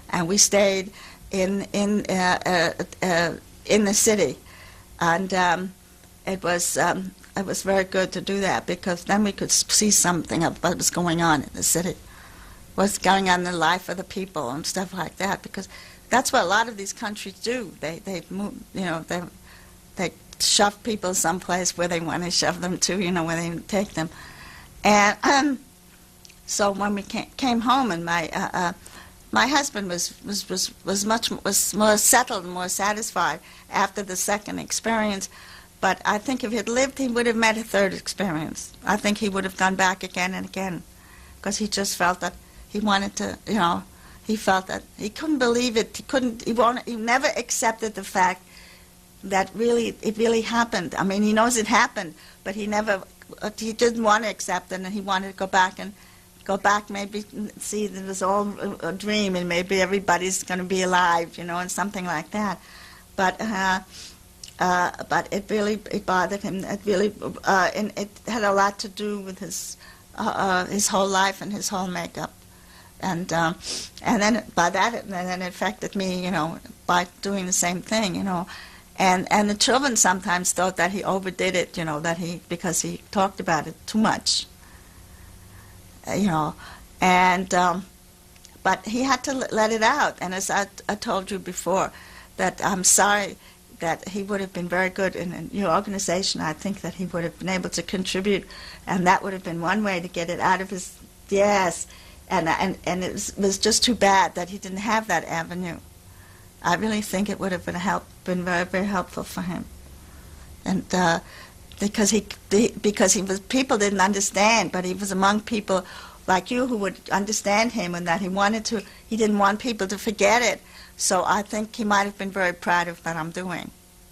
And we stayed in the city. And it was very good to do that, because then we could see something of what was going on in the city, what's going on in the life of the people and stuff like that, because that's what a lot of these countries do. They move, they shove people someplace where they want to shove them to, where they take them. And so when we came home, and my husband was more settled and more satisfied after the second experience. But I think if he had lived, he would have met a third experience. I think he would have gone back again and again, because he just felt that he wanted to, he felt that he couldn't believe it. He never accepted the fact that it really happened. I mean, he knows it happened, but he didn't want to accept it, and he wanted to go back, maybe see that it was all a dream, and maybe everybody's going to be alive, and something like that. But it bothered him. And it had a lot to do with his whole life and his whole makeup. And then by that, it affected me, by doing the same thing, And the children sometimes thought that he overdid it, because he talked about it too much, And but he had to let it out. And as I told you before, that I'm sorry that he would have been very good in your organization. I think that he would have been able to contribute, and that would have been one way to get it out of his, yes. And it was just too bad that he didn't have that avenue. I really think it would have been very, very helpful for him. And because people didn't understand, but he was among people like you who would understand him, and that he didn't want people to forget it. So I think he might have been very proud of what I'm doing.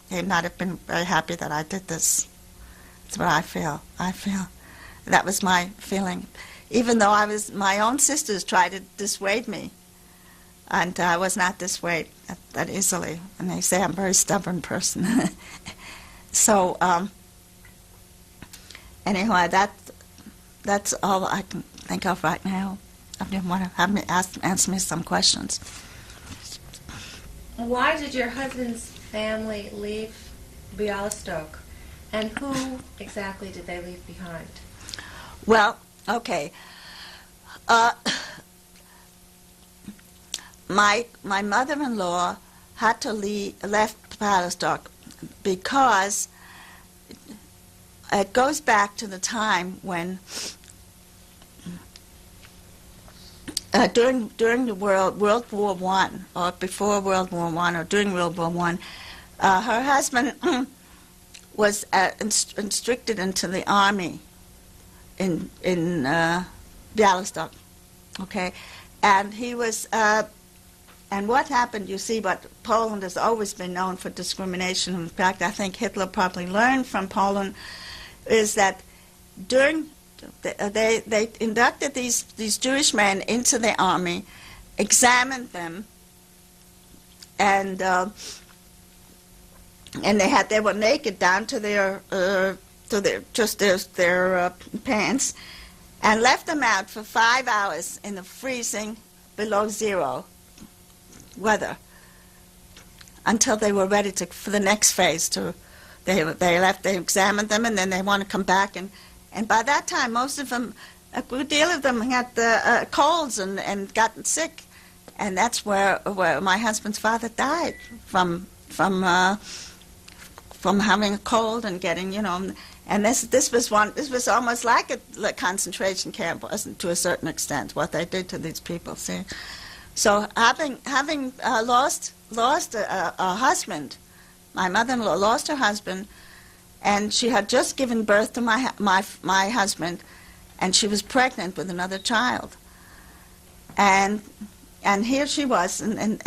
He might have been very happy that I did this. That's what I feel. That was my feeling. Even though my own sisters tried to dissuade me, and I was not dissuaded that easily. And they say I'm a very stubborn person. So anyway, that's all I can think of right now. I didn't want to have me answer me some questions. Why did your husband's family leave Bialystok, and who exactly did they leave behind? Well, okay. My mother-in-law had to left Bialystok because it goes back to the time when during the World War I, or before World War I, or during World War I, her husband was instructed into the army in Bialystok, okay, and he was. And what happened? You see, what Poland has always been known for discrimination. In fact, I think Hitler probably learned from Poland is that during they inducted these Jewish men into the army, examined them, and they were naked down to their pants, and left them out for 5 hours in the freezing below zero weather until they were ready for the next phase. They examined them, and then they want to come back, and by that time most of them, a good deal of them had colds and gotten sick, and that's where my husband's father died from from having a cold and getting, and this was almost like a concentration camp, wasn't, to a certain extent, what they did to these people. See, so having lost a husband, my mother-in-law lost her husband, and she had just given birth to my husband, and she was pregnant with another child, and here she was, and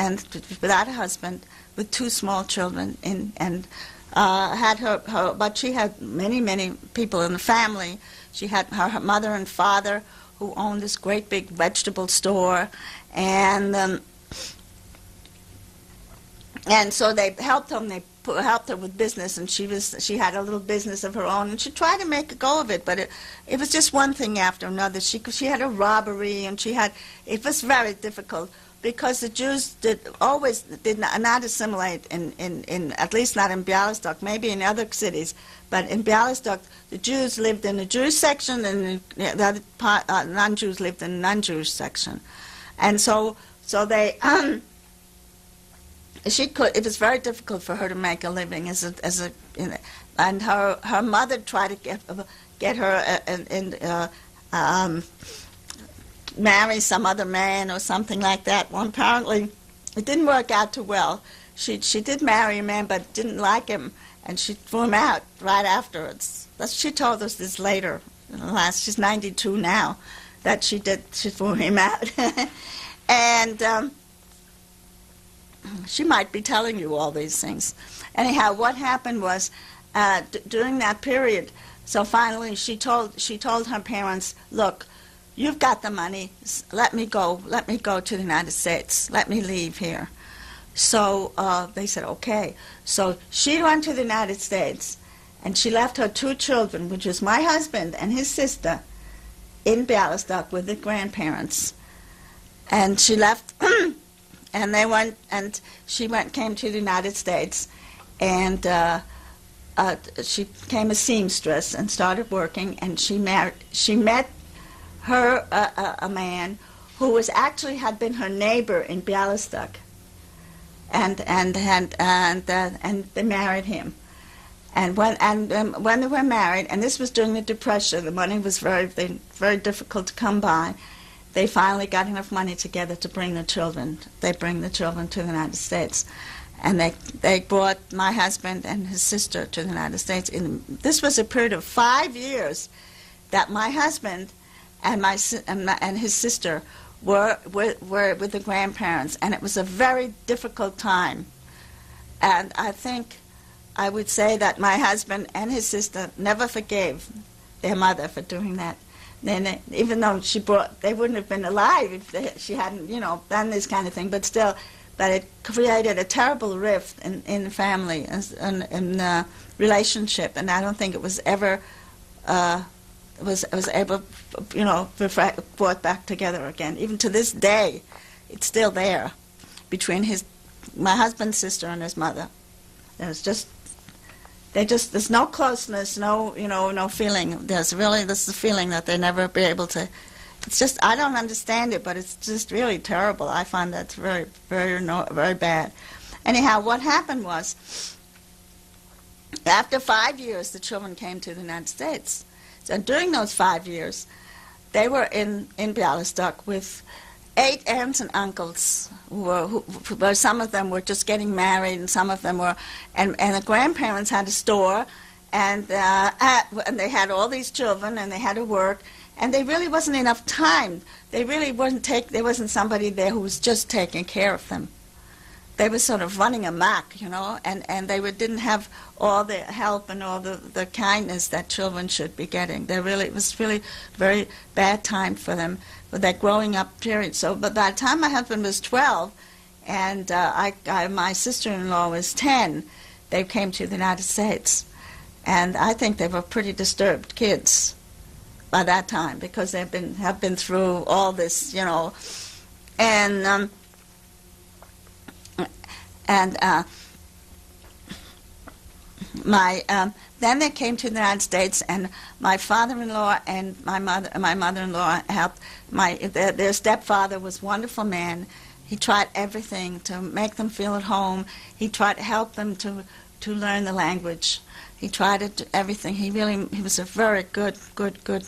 without a husband, with two small children, and had her, but she had many people in the family. She had her mother and father, who owned this great big vegetable store, and so they helped them. They helped her with business, and she had a little business of her own, and she tried to make a go of it, but it was just one thing after another. She had a robbery, and it was very difficult, because the Jews did not assimilate in at least not in Bialystok, maybe in other cities, but in Bialystok the Jews lived in the Jewish section, and the other part, non-Jews lived in the non-Jewish section, and so they it was very difficult for her to make a living and her mother tried to get her marry some other man or something like that. Well, apparently it didn't work out too well. She did marry a man, but didn't like him, and she threw him out right afterwards. She told us this later. She's 92 now. That she threw him out, and she might be telling you all these things. Anyhow, what happened was during that period. So finally, she told her parents, "Look, you've got the money. Let me go. Let me go to the United States. Let me leave here." So they said, "Okay." So she went to the United States, and she left her two children, which was my husband and his sister, in Bialystok with the grandparents. And she left, and they went, and she came to the United States, and she became a seamstress and started working, and she met her a man who was actually had been her neighbor in Bialystok, and they married him. And when they were married, and this was during the Depression, the money was very difficult to come by. They finally got enough money together to bring the children. They bring the children to the United States, and they brought my husband and his sister to the United States. This was a period of 5 years that my husband and his sister were with the grandparents, and it was a very difficult time. And I would say that my husband and his sister never forgave their mother for doing that. Then, even though they wouldn't have been alive if she hadn't, done this kind of thing. But still, it created a terrible rift in the family and in the relationship. And I don't think it was ever was able, brought back together again. Even to this day, it's still there between my husband's sister and his mother. There's no closeness, no feeling. There's the feeling that they never be able to. It's just, I don't understand it, but it's just really terrible. I find that very, very, very bad. Anyhow, what happened was, after 5 years, the children came to the United States. So during those 5 years, they were in Bialystok with 8 aunts and uncles, who some of them were just getting married, and some of them were, and the grandparents had a store, and they had all these children, and they had to work, and there really wasn't enough time. There wasn't somebody there who was just taking care of them. They were sort of running amok, and they didn't have all the help and all the kindness that children should be getting. It was really very bad time for them, for that growing up period. So, but by the time my husband was 12, and my sister-in-law was 10, they came to the United States, and I think they were pretty disturbed kids by that time, because have been through all this, and then they came to the United States, and my father-in-law and my mother-in-law helped. Their stepfather was a wonderful man. He tried everything to make them feel at home. He tried to help them to to learn the language. He tried to do everything. He was a very good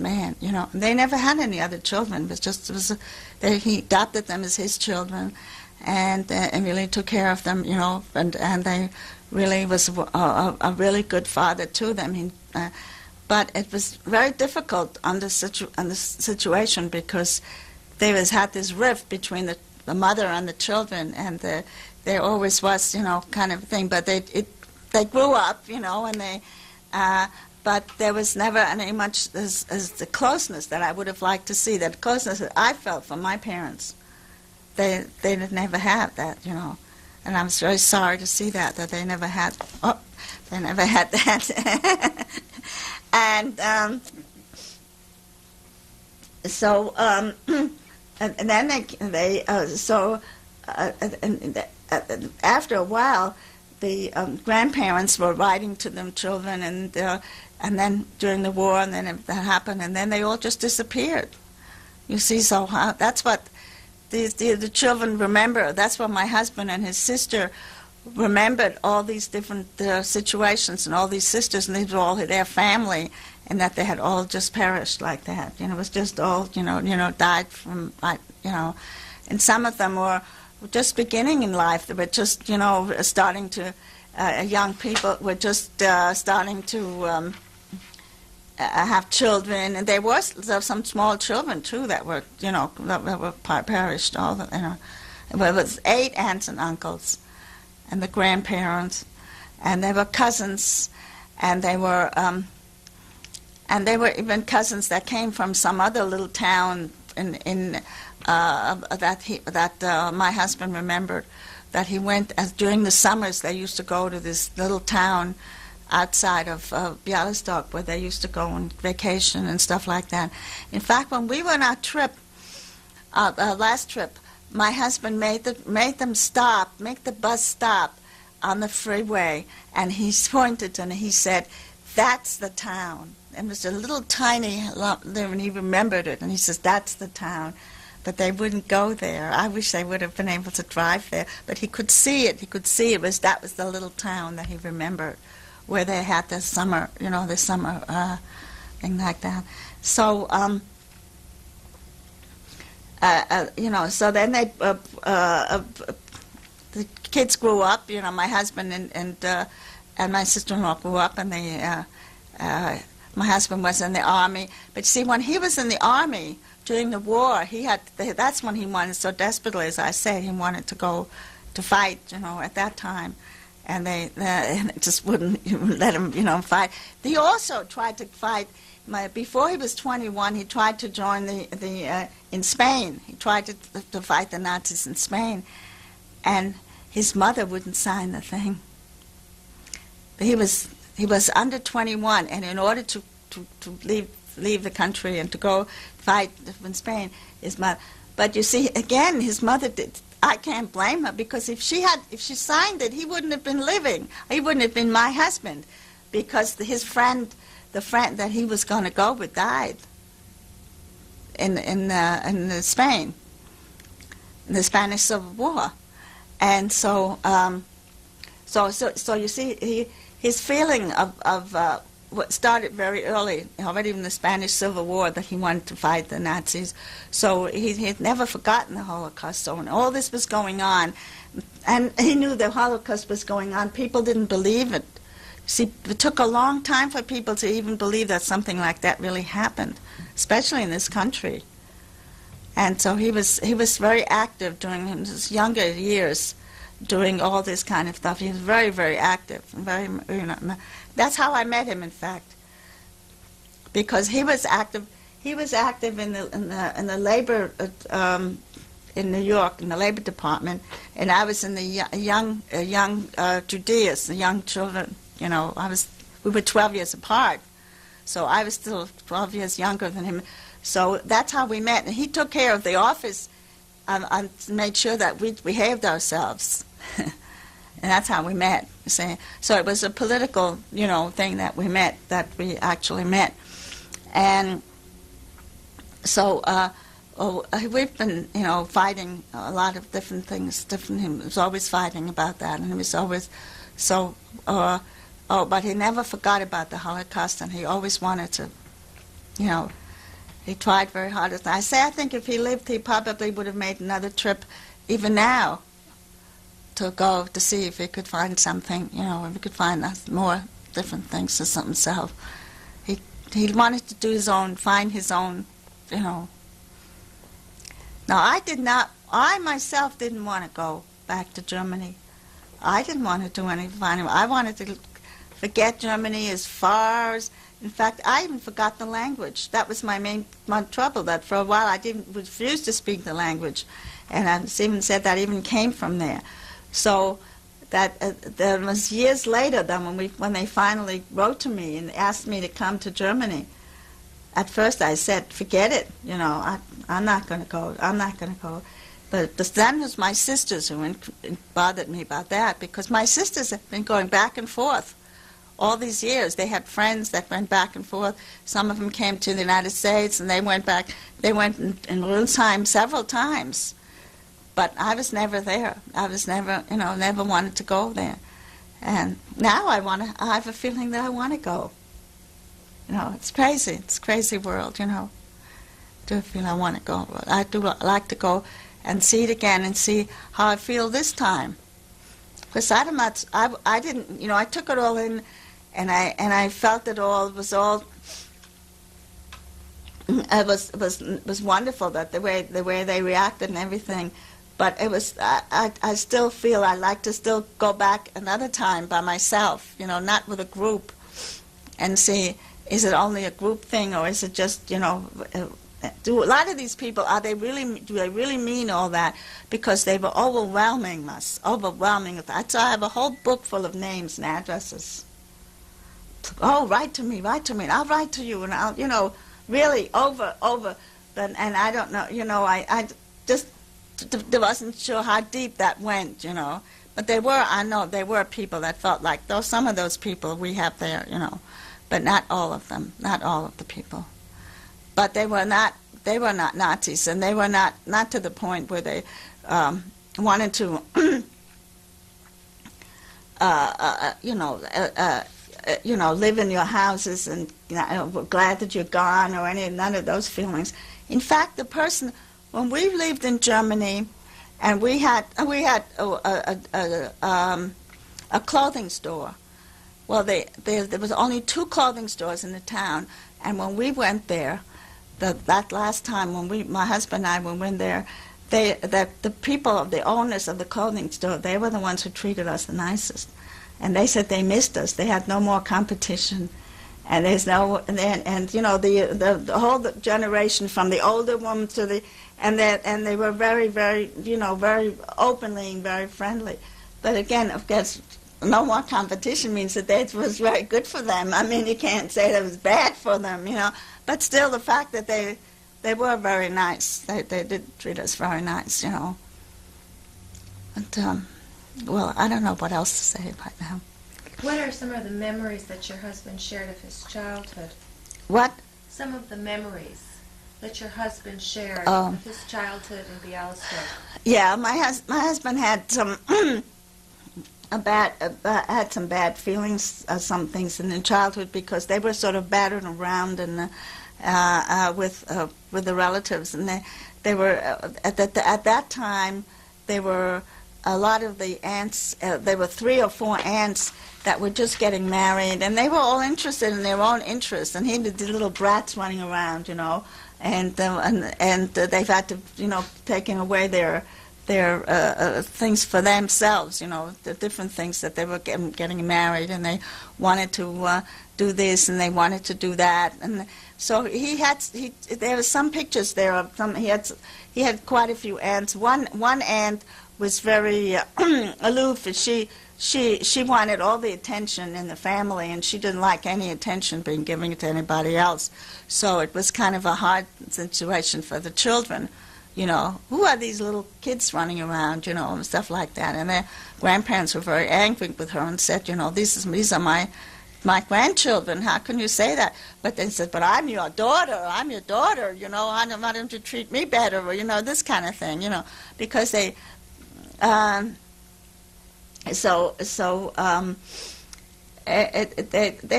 man, you know. And they never had any other children. He adopted them as his children, and really took care of them, you know. And they really was a really good father to them. But it was very difficult on this situation because had this rift between the mother and the children, and there always was, you know, kind of thing. But they grew up, you know, and but there was never any much as the closeness that I would have liked to see, that closeness that I felt from my parents. They did never have that, you know, and I was very sorry to see that they never had. Oh, they never had that, and so and then after a while, the grandparents were writing to them children, and then during the war, and then that happened, and then they all just disappeared. You see, so that's what the children remember. That's what my husband and his sister remembered, all these different situations and all these sisters, and these were all their family, and that they had all just perished like that. You know, it was just all, you know, died from, you know, and some of them were just beginning in life. They were just, you know, starting to, young people were just starting to have children, and there was some small children too that were, you know, that were perished. All the, you know, it was 8 aunts and uncles, and the grandparents, and they were cousins, and they were even cousins that came from some other little town that my husband remembered, that he went during the summers. They used to go to this little town outside of Bialystok, where they used to go on vacation and stuff like that. In fact, when we went on our trip, our last trip, my husband made the bus stop on the freeway, and he pointed and he said, "That's the town." And it was a little tiny lump there, and he remembered it, and he says, "That's the town." But they wouldn't go there. I wish they would have been able to drive there. But he could see it. That was the little town that he remembered, where they had the summer, you know, thing like that. So, you know, so then the kids grew up. You know, my husband and my sister-in-law grew up, and my husband was in the army. But see, when he was in the army during the war, that's when he wanted so desperately, as I said, he wanted to go to fight, you know, at that time. And they just wouldn't let him, you know, fight. He also tried to fight. Before he was 21, he tried to join in Spain. He tried to fight the Nazis in Spain, and his mother wouldn't sign the thing. But he was under 21, and in order to leave the country and to go fight in Spain, his mother. But you see, again, his mother did. I can't blame her, because if she signed it, he wouldn't have been living. He wouldn't have been my husband, because the friend that he was going to go with died in Spain, in the Spanish Civil War, and so you see, his feeling of what started very early, already in the Spanish Civil War, that he wanted to fight the Nazis. So he had never forgotten the Holocaust. So when all this was going on, and he knew the Holocaust was going on, people didn't believe it. See, it took a long time for people to even believe that something like that really happened, especially in this country. And so he was very active during his younger years, doing all this kind of stuff. He was very, very active, and very, you know. That's how I met him, in fact, because he was active. He was active in the labor in New York, in the labor department, and I was in the young Judeas, the young children. You know, we were 12 years apart, so I was still 12 years younger than him. So that's how we met, and he took care of the office and made sure that we behaved ourselves. And that's how we met. See? So it was a political, you know, thing that we actually met. And so we've been, you know, fighting a lot of different things. He was always fighting about that, and he was always So, but he never forgot about the Holocaust, and he always wanted to, he tried very hard. I think if he lived, he probably would have made another trip, even now, to go to see if he could find something, if he could find more different things for himself. He wanted to do find his own, Now, I myself didn't want to go back to Germany. I didn't want to do anything. I wanted to forget Germany as far as, in fact, I even forgot the language. That was my main trouble, that for a while I refused to speak the language. And I even said that even came from there. So that there was years later then when they finally wrote to me and asked me to come to Germany. At first I said, forget it, I'm not going to go, But then it was my sisters who bothered me about that, because my sisters have been going back and forth all these years. They had friends that went back and forth. Some of them came to the United States, and they went back. They went in Rutesheim several times. But I was never there. I was never, never wanted to go there. And now I have a feeling that I want to go. It's crazy. It's a crazy world, I do feel I want to go. I do like to go and see it again and see how I feel this time. Because I didn't, I took it all in, and I felt it was wonderful, that the way they reacted and everything. But it was, I still feel I like to still go back another time by myself, not with a group, and see, is it only a group thing, or is it just, do a lot of these people, do they really mean all that? Because they were overwhelming us. I have a whole book full of names and addresses. Oh, write to me, and I'll write to you, and I'll, really over. And I don't know, I just wasn't sure how deep that went, But I know there were people that felt like some of those people we have there, but not all of them, not all of the people. But they were not Nazis, and they were not to the point where they wanted to, live in your houses and we're glad that you're gone, or none of those feelings. In fact, when we lived in Germany, and we had a clothing store. Well, there was only 2 clothing stores in the town, and when we went there, that last time my husband and I went there, the people, the owners of the clothing store, they were the ones who treated us the nicest, and they said they missed us. They had no more competition, and there's the whole generation from the older woman to the and they were very, very, very openly and very friendly. But again, of course, no more competition means that it was very good for them. I mean, you can't say that it was bad for them, But still, the fact that they were very nice. They did treat us very nice, But, well, I don't know what else to say right now. What are some of the memories that your husband shared of his childhood? What? Some of the memories that your husband shared of his childhood in Bialystok. Yeah, my husband had some had some bad feelings, some things in his childhood, because they were sort of battered around and with the relatives, and they were at that time there were a lot of the aunts. There were 3 or 4 aunts that were just getting married, and they were all interested in their own interests, and he had the little brats running around, and they've had to, taking away their things for themselves, the different things that they were getting married, and they wanted to do this and they wanted to do that, and so there were some pictures there of some. He had quite a few aunts. One aunt was very aloof, and she wanted all the attention in the family, and she didn't like any attention being given to anybody else. So it was kind of a hard situation for the children. Who are these little kids running around, and stuff like that. And their grandparents were very angry with her and said, these are my grandchildren. How can you say that? But they said, but I'm your daughter. Why don't you treat me better? Or, this kind of thing, because they... They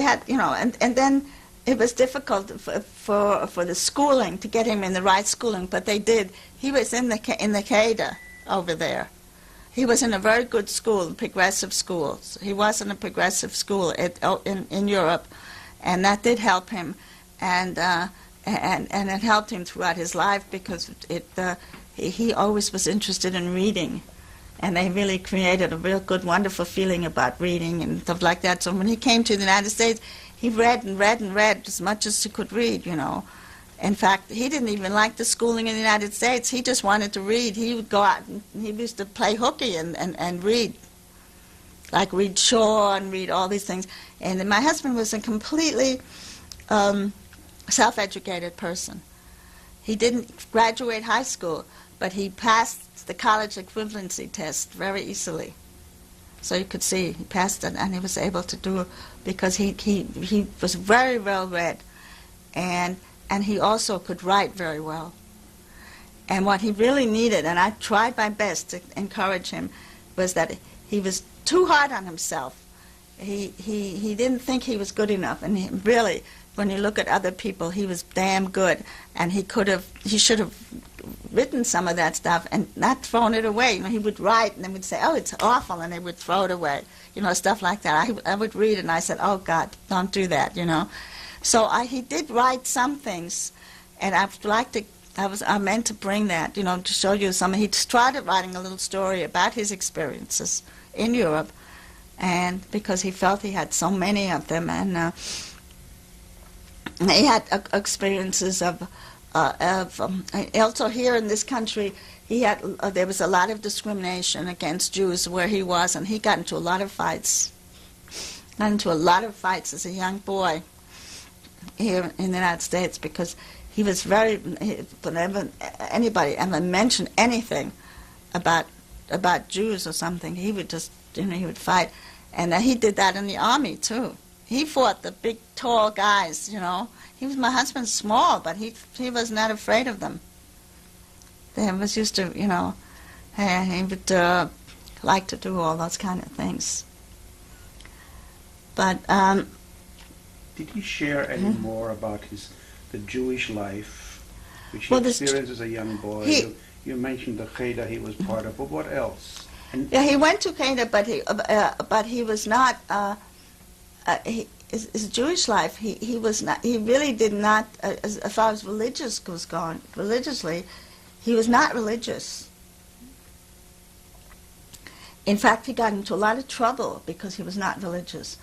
had, and then it was difficult for the schooling, to get him in the right schooling, but they did. He was in the Cheder over there. He was in a very good school, progressive schools. He was in a progressive school in Europe, and that did help him, and it helped him throughout his life, because he always was interested in reading, and they really created a real good, wonderful feeling about reading and stuff like that. So when he came to the United States, he read and read and read as much as he could read, In fact, he didn't even like the schooling in the United States. He just wanted to read. He would go out and he used to play hooky and read, like read Shaw and read all these things. And then my husband was a completely self-educated person. He didn't graduate high school, but he passed the college equivalency test very easily. So you could see he passed it, and he was able to do it because he was very well read, and he also could write very well. And what he really needed, and I tried my best to encourage him, was that he was too hard on himself. He didn't think he was good enough, and really, when you look at other people, he was damn good, and he should have written some of that stuff and not thrown it away. He would write, and they would say, "Oh, it's awful," and they would throw it away. Stuff like that. I would read, and I said, "Oh God, don't do that," So he did write some things, and I'd like to. I meant to bring that, to show you some. He started writing a little story about his experiences in Europe, and because he felt he had so many of them, and he had experiences of also here in this country. There was a lot of discrimination against Jews where he was, and he got into a lot of fights. Got into a lot of fights as a young boy here in the United States, because he was whenever anybody ever mentioned anything about Jews or something, he would just, he would fight. And he did that in the army, too. He fought the big, tall guys, My husband's small, but he was not afraid of them. They was used to, he would like to do all those kind of things. But did he share any more about the Jewish life, which he Well, experienced as a young boy? You mentioned the Cheder he was part of, but what else? he went to Cheder, but he was not. His Jewish life, he was not. He really did not. As far as religiously, he was not religious. In fact, he got into a lot of trouble because he was not religious,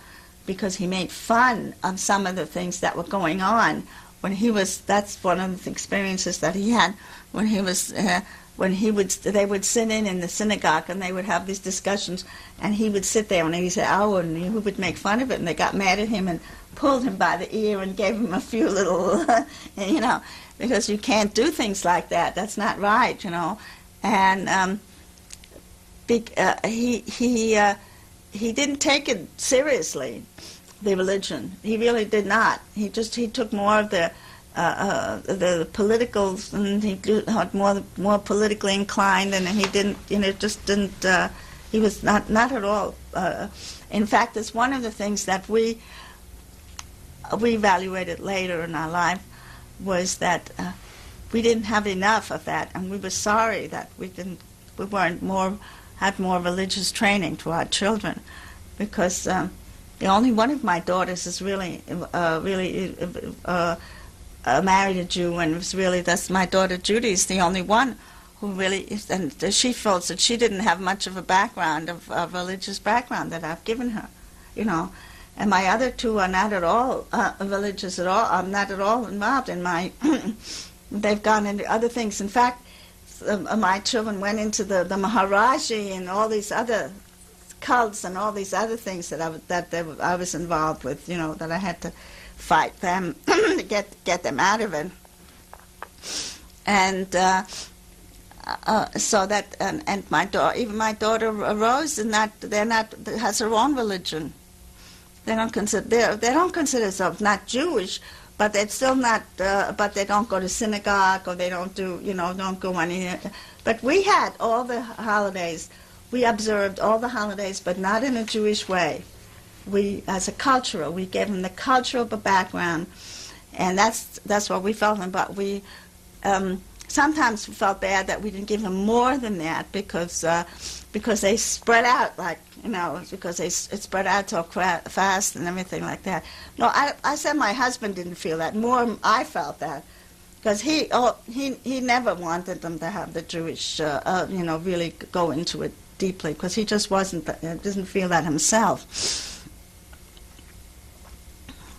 because he made fun of some of the things that were going on when he was. That's one of the experiences that he had when he was. They would sit in the synagogue, and they would have these discussions, and he would sit there and he said, "Oh," and he would make fun of it, and they got mad at him and pulled him by the ear and gave him a few little, because you can't do things like that. That's not right, And he didn't take it seriously, the religion. He really did not. He took more of the political, and he had more politically inclined, and he didn't, he was not at all. In fact, it's one of the things that we evaluated later in our life, was that we didn't have enough of that, and we were sorry that we had more religious training to our children, because the only one of my daughters is really married a Jew, and that's my daughter Judy is the only one who really is, and she feels that she didn't have much of a background, of religious background that I've given her, and my other two are not at all religious at all. I'm not at all involved in my. They've gone into other things. In fact, my children went into the Maharaji and all these other cults and all these other things that I was involved with. That I had to fight them to get them out of it, and so that and my daughter Rose has her own religion. They don't consider themselves not Jewish, but they're still not. But they don't go to synagogue, or they don't do don't go anywhere. But we had all the holidays. we observed all the holidays, but not in a Jewish way. We, as a cultural, we gave him the cultural background, and that's what we felt about. We sometimes felt bad that we didn't give him more than that because they spread out because it spread out so fast and everything like that. No, I said my husband didn't feel that. More I felt that. Because he never wanted them to have the Jewish, really go into it deeply, because he just doesn't feel that himself.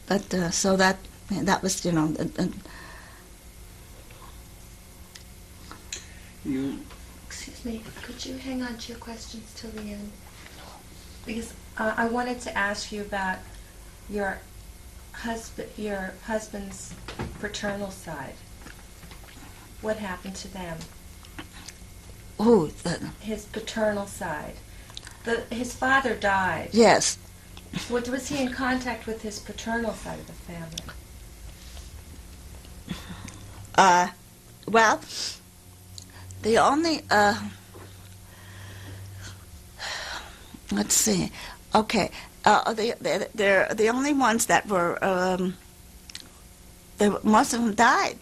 But so that was, You Excuse me, could you hang on to your questions till the end? Because I wanted to ask you about your husband's paternal side. What happened to them? Who? His paternal side. His father died. Yes. Was he in contact with his paternal side of the family? Well, the only, let's see, okay, they're the only ones that were, most of them died,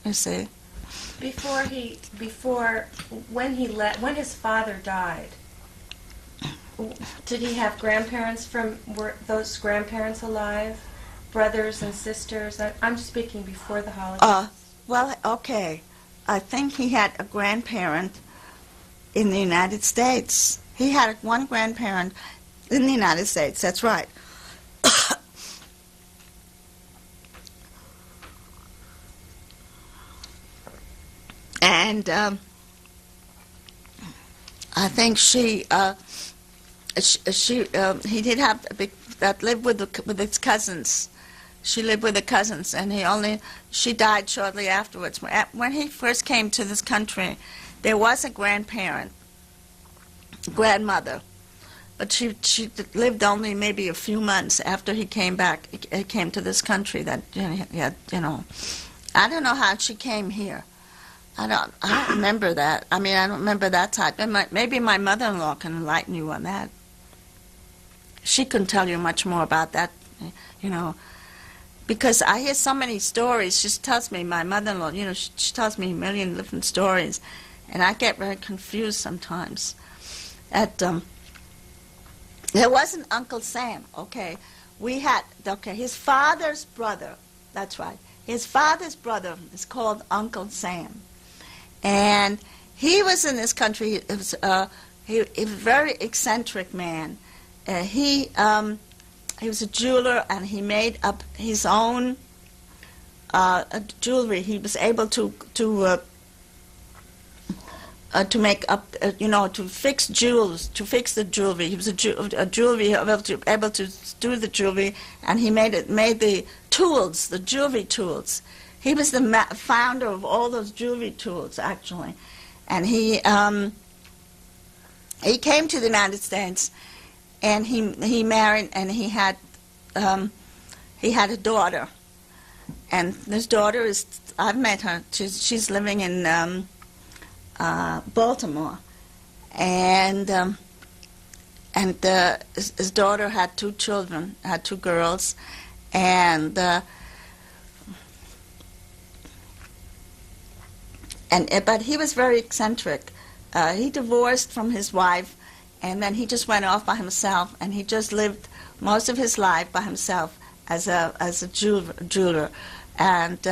you see. When his father died, did he have grandparents were those grandparents alive? Brothers and sisters? I'm speaking before the Holocaust. Well, okay. I think he had a grandparent in the United States. He had one grandparent in the United States, that's right. And I think he did have that lived with his cousins. She lived with the cousins, and she died shortly afterwards. When he first came to this country, there was a grandmother, but she lived only maybe a few months after he came back. He came to this country. I don't know how she came here. I don't remember that. I mean, I don't remember that type. Maybe my mother-in-law can enlighten you on that. She couldn't tell you much more about that, because I hear so many stories. She tells me, my mother-in-law, she tells me a million different stories, and I get very confused sometimes. There wasn't Uncle Sam, okay? His father's brother, that's right. His father's brother is called Uncle Sam. And he was in this country. He was a very eccentric man. He was a jeweler, and he made up his own jewelry. He was able to make up, to fix jewels, to fix the jewelry. He was a jewelry able to do the jewelry, and he made the tools, the jewelry tools. He was the founder of all those jewelry tools, actually, and he came to the United States, and he married, and he had a daughter, and this daughter I've met her. She's living in Baltimore, and his daughter had two children, had two girls, but he was very eccentric. He divorced from his wife, and then he just went off by himself, and he just lived most of his life by himself as a jeweler. And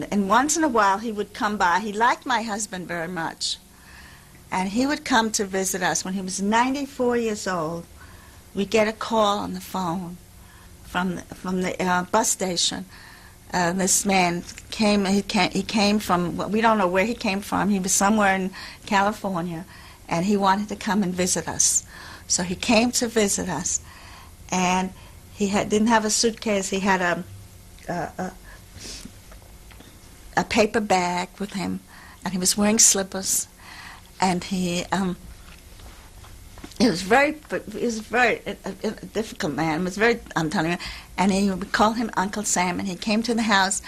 and once in a while he would come by. He liked my husband very much, and he would come to visit us. When he was 94 years old, we get a call on the phone from the bus station. This man came. He came from. We don't know where he came from. He was somewhere in California, and he wanted to come and visit us. So he came to visit us, and he didn't have a suitcase. He had a paper bag with him, and he was wearing slippers, and he was very a difficult man. It was very, I'm telling you, and we called him Uncle Sam, and he came to the house,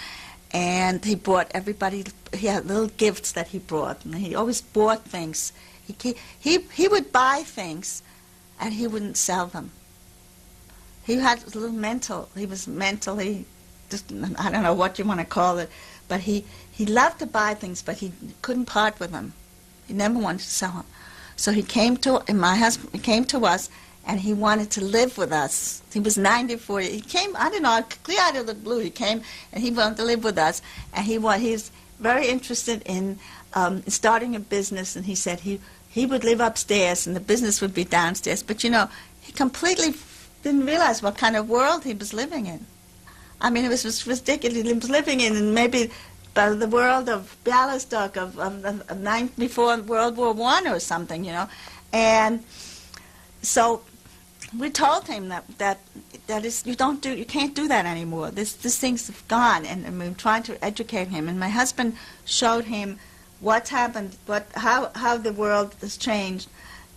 and he brought everybody. He had little gifts that he brought, and he always bought things. He would buy things, and he wouldn't sell them. He had a little mental. He was mentally, just, I don't know what you want to call it, but he loved to buy things, but he couldn't part with them. He never wanted to sell them. So he came to, and my husband he came to us, and he wanted to live with us. He was 94. He came, I don't know, clear out of the blue. He came, and he wanted to live with us. And he's very interested in starting a business, and he said he would live upstairs, and the business would be downstairs. But, you know, he completely didn't realize what kind of world he was living in. I mean, it was just ridiculous. He was living in maybe the world of Bialystok of before World War I or something, you know. And so we told him that is you can't do that anymore. This thing's gone, and we tried to educate him. And my husband showed him what's happened, how the world has changed,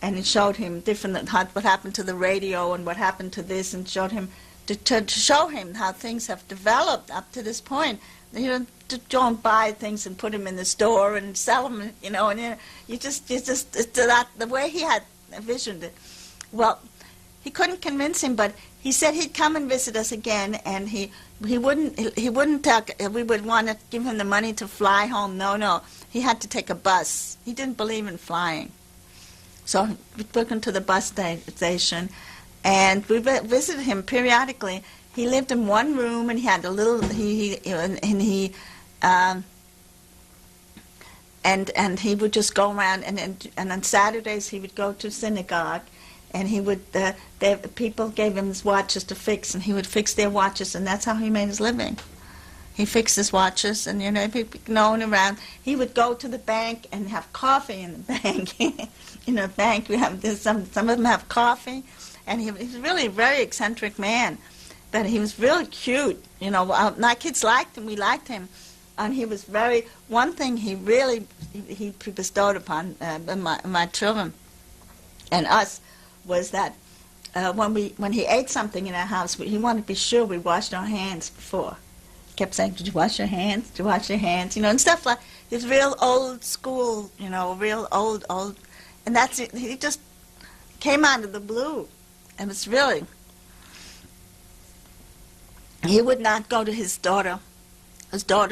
and it showed him what happened to the radio and what happened to this, and showed him to show him how things have developed up to this point. You don't buy things and put them in the store and sell them, you know. And you just it's that the way he had envisioned it. Well, he couldn't convince him, but he said he'd come and visit us again, and he wouldn't talk. We would want to give him the money to fly home. No, he had to take a bus. He didn't believe in flying, so we took him to the bus station, and we visited him periodically. He lived in one room, and he had a little. And he would just go around, and on Saturdays he would go to synagogue, and he would. People gave him his watches to fix, and he would fix their watches, and that's how he made his living. He fixed his watches, and you know, known around. He would go to the bank and have coffee in the bank. In the bank, we have some of them have coffee, and he's really a very eccentric man. But he was really cute, you know. My kids liked him. We liked him, and he was very. One thing he bestowed upon my children and us was that when he ate something in our house, he wanted to be sure we washed our hands before. He kept saying, "Did you wash your hands? Did you wash your hands?" You know, and stuff like. It's real old school, you know, real old, and that's it. He just came out of the blue, and it's really. He would not go to his daughter in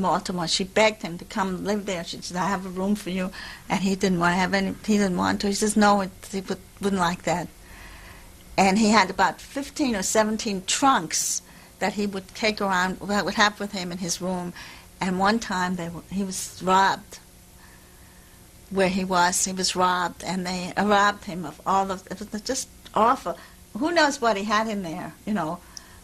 Baltimore. She begged him to come live there. She said, "I have a room for you," and he didn't want to have any. He didn't want to. He says, "No, he wouldn't like that." And he had about 15 or 17 trunks that he would take around, would have with him in his room. And one time he was robbed. Where he was robbed, and they robbed him of all of. It was just awful. Who knows what he had in there, you know,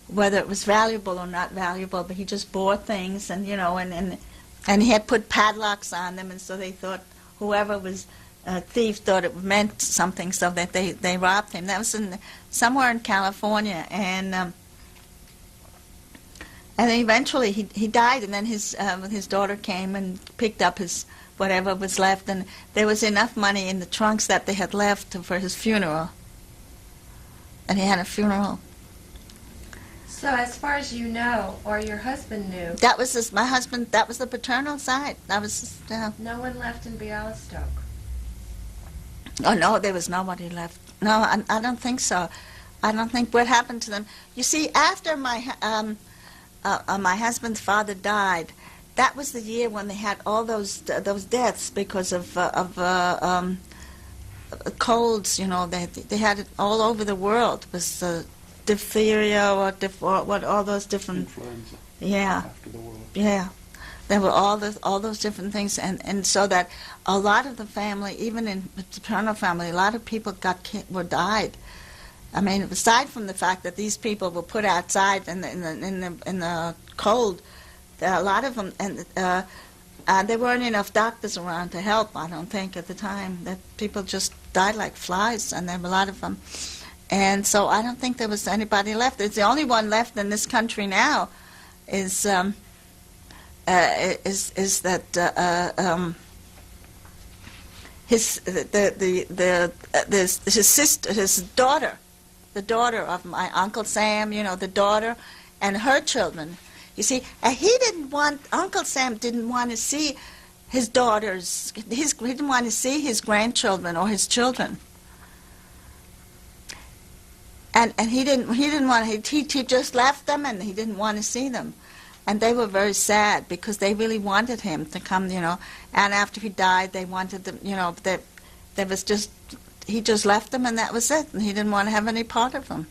whether it was valuable or not valuable, but he just bought things, and, you know, and he had put padlocks on them, and so they thought whoever was a thief thought it meant something, so that they robbed him. That was somewhere in California, and eventually he died, and then his daughter came and picked up his whatever was left, and there was enough money in the trunks that they had left for his funeral. And he had a funeral. So as far as you know, or your husband knew... That was my husband, that was the paternal side. That was... No one left in Bialystok? Oh, no, there was nobody left. No, I don't think so. I don't think what happened to them... You see, after my husband's father died, that was the year when they had all those deaths because of colds, you know. They had it all over the world. It was diphtheria or what all those different influenza. Yeah. After the war. Yeah. There were all those different things, and so that a lot of the family, even in the paternal family, a lot of people died. I mean, aside from the fact that these people were put outside in the cold, a lot of them, and there weren't enough doctors around to help, I don't think, at the time. That people just died like flies, and there were a lot of them. And so I don't think there was anybody left. It's the only one left in this country now is that his sister, his daughter, the daughter of my Uncle Sam, you know, the daughter, and her children. You see, Uncle Sam didn't want to see his daughters, he didn't want to see his grandchildren or his children. And he didn't want, he just left them, and he didn't want to see them. And they were very sad because they really wanted him to come, and after he died, they wanted them, there was just, he just left them, and that was it, and he didn't want to have any part of them.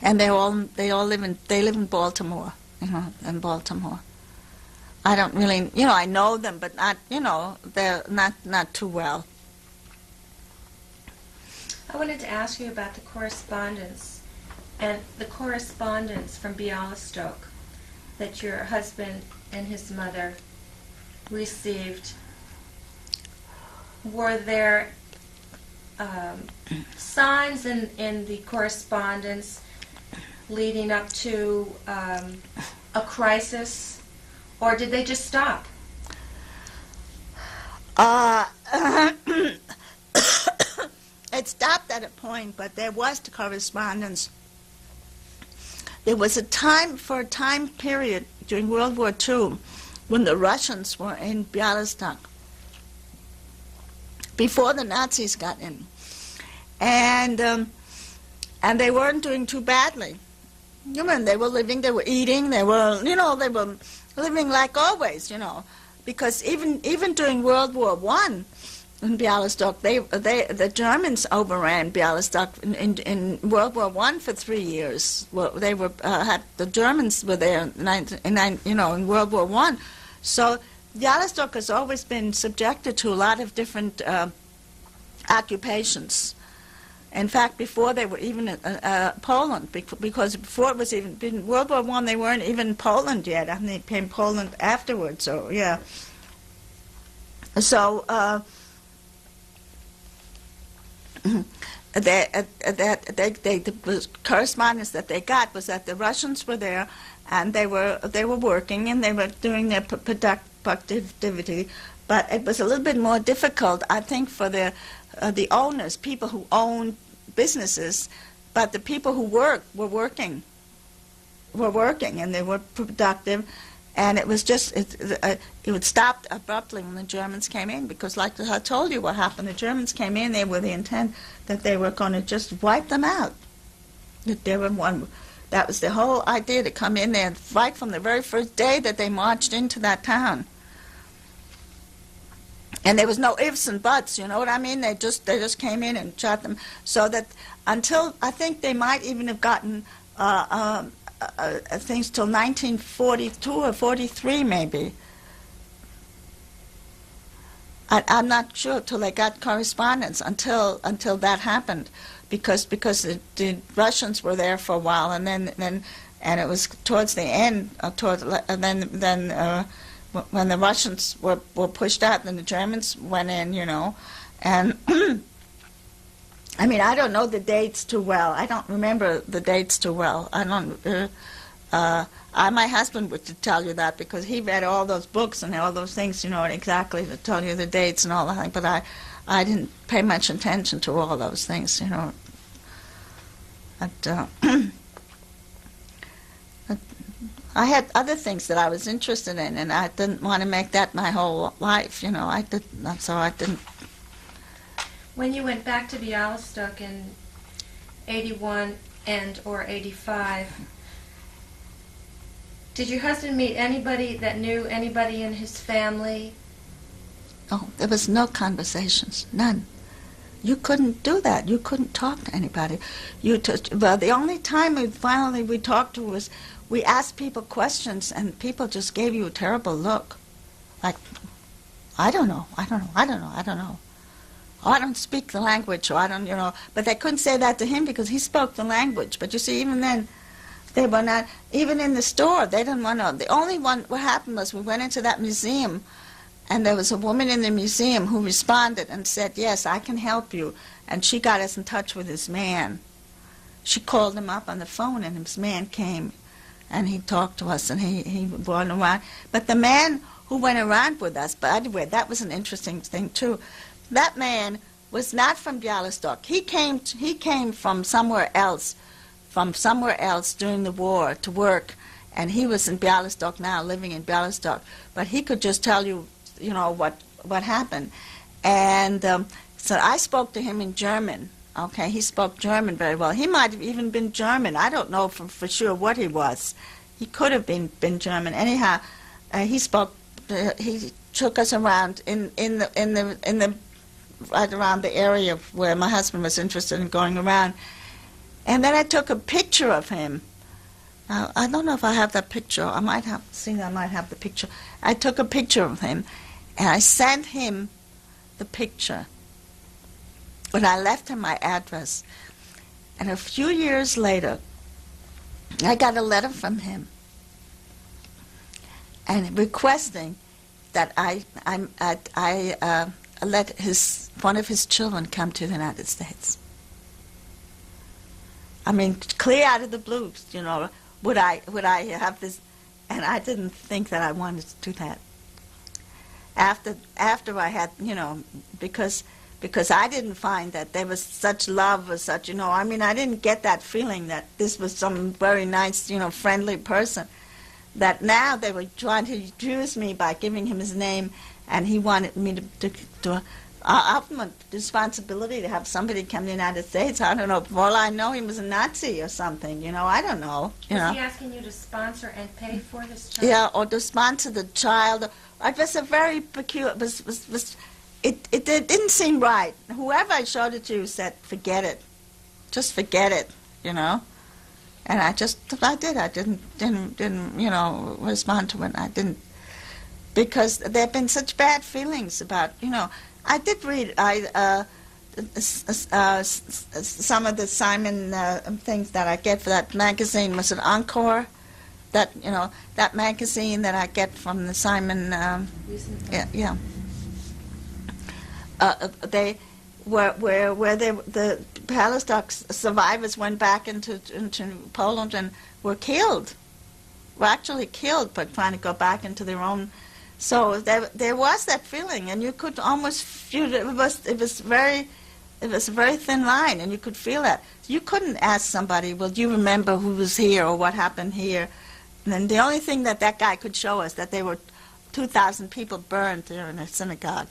And they all live in Baltimore, in Baltimore. I don't really, I know them, but not, they're not too well. I wanted to ask you about the correspondence, and the correspondence from Bialystok that your husband and his mother received. Were there signs in the correspondence leading up to a crisis, or did they just stop? It stopped at a point, but there was the correspondence. There was a time period during World War II when the Russians were in Bialystok, before the Nazis got in, and they weren't doing too badly. They were living, they were eating, they were living like always, because even during World War I in Bialystok, the Germans overran Bialystok in World War I for 3 years. Well, the Germans were there in World War I. So Bialystok has always been subjected to a lot of different occupations. In fact, before they were even Poland, because before it was even in World War I, they weren't even Poland yet, and they became Poland afterwards. So yeah. So the correspondence that they got was that the Russians were there, and they were working, and they were doing their productivity, but it was a little bit more difficult, I think, for the owners, people who owned businesses, but the people who were working, and they were productive, and it was just, it would stop abruptly when the Germans came in, because like I told you what happened, the Germans came in there with the intent that they were going to just wipe them out. That was the whole idea, to come in there and fight from the very first day that they marched into that town. And there was no ifs and buts, you know what I mean? They just came in and shot them. So that until, I think they might even have gotten things till 1942 or 43 maybe. I'm not sure till they got correspondence until that happened, because the Russians were there for a while, and then it was towards the end, when the Russians were pushed out, then the Germans went in, and I mean, I don't know the dates too well. I don't remember the dates too well. I don't. My husband would tell you that, because he read all those books and all those things, exactly to tell you the dates and all that. But I didn't pay much attention to all those things, But, I had other things that I was interested in, and I didn't want to make that my whole life, so I didn't. When you went back to Bialystok in 81 or 85, did your husband meet anybody that knew anybody in his family? Oh, there was no conversations, none. You couldn't do that. You couldn't talk to anybody. Well, the only time we talked to was, we asked people questions, and people just gave you a terrible look. Like, I don't know. Oh, I don't speak the language, or I don't, But they couldn't say that to him because he spoke the language. But you see, even then, they were not, even in the store, they didn't want to. The only one, what happened was, we went into that museum, and there was a woman in the museum who responded and said, yes, I can help you. And she got us in touch with his man. She called him up on the phone, and his man came. And he talked to us, and he went around. But the man who went around with us, by the way, that was an interesting thing too. That man was not from Bialystok. He came from somewhere else, from somewhere else during the war to work, and he was in Bialystok now, living in Bialystok, but he could just tell you, what happened. And so I spoke to him in German. Okay, he spoke German very well. He might have even been German. I don't know for sure what he was. He could have been German. Anyhow, he spoke. He took us around in the right around the area where my husband was interested in going around. And then I took a picture of him. Now, I don't know if I have that picture. I might have the picture. I took a picture of him, and I sent him the picture. When I left him my address. And a few years later, I got a letter from him, and requesting that I let one of his children come to the United States. I mean, clear out of the blue, would I have this? And I didn't think that I wanted to do that. After I had, because I didn't find that there was such love or such, I didn't get that feeling that this was some very nice, friendly person. That now they were trying to introduce me by giving him his name, and he wanted me to ultimate responsibility to have somebody come to the United States. I don't know. For all I know, he was a Nazi or something. I don't know. Was he asking you to sponsor and pay for this child? Yeah, or to sponsor the child. It was a very peculiar. It didn't seem right. Whoever I showed it to said, "Forget it, just forget it," And I did. I didn't, respond to it. I didn't, because there have been such bad feelings about, I did read some of the Simon things that I get for that magazine. Was it Encore? That that magazine that I get from the Simon. Yeah. They where the Bialystok survivors went back into Poland and were killed. Were actually killed, but trying to go back into their own. So there was that feeling, and you could almost feel it. It was a very thin line, and you could feel that. You couldn't ask somebody, "Well, do you remember who was here or what happened here?" And then the only thing that guy could show us that there were 2,000 people burned there in a synagogue.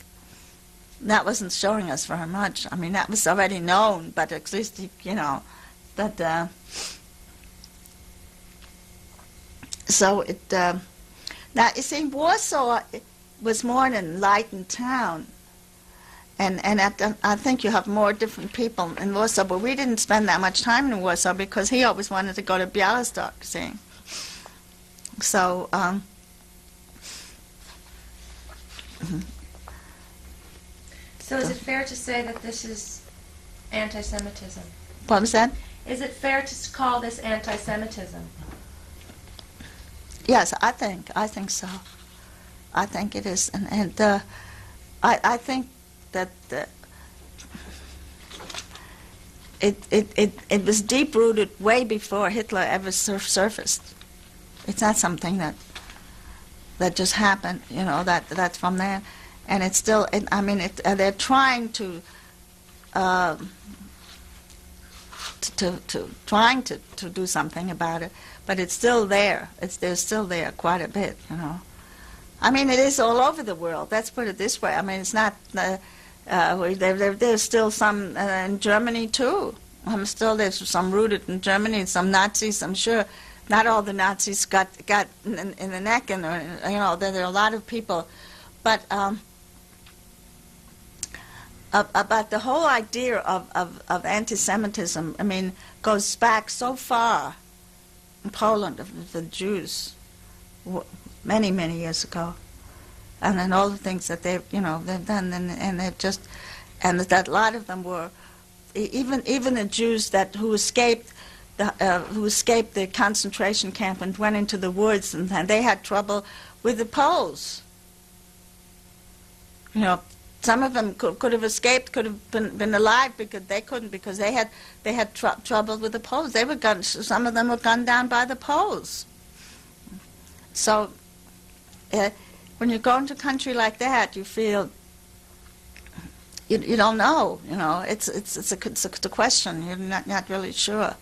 That wasn't showing us very much. That was already known, but at least, but, so it, now, you see, Warsaw was more an enlightened town, and I think you have more different people in Warsaw, but we didn't spend that much time in Warsaw because he always wanted to go to Bialystok, see. So, So is it fair to say that this is anti-Semitism? What was that? Is it fair to call this anti-Semitism? Yes, I think so. I think it is, and I think that it was deep rooted way before Hitler ever surfaced. It's not something that just happened, that's from there. And it's still, they're trying to do something about it, but it's still there. They're still there quite a bit, It is all over the world. Let's put it this way. It's not. There's still some in Germany too. There's some rooted in Germany. Some Nazis, I'm sure. Not all the Nazis got in the neck, and there are a lot of people, but. About the whole idea of anti-Semitism, goes back so far in Poland, of the Jews, many, many years ago. And then all the things that they've done, and they've just, and that a lot of them were, even the Jews who escaped the concentration camp and went into the woods, and they had trouble with the Poles. Some of them could have escaped, could have been alive, because they couldn't, because they had trouble with the Poles. Some of them were gunned down by the Poles. So when you go into a country like that, you feel you don't know. It's a question. You're not really sure.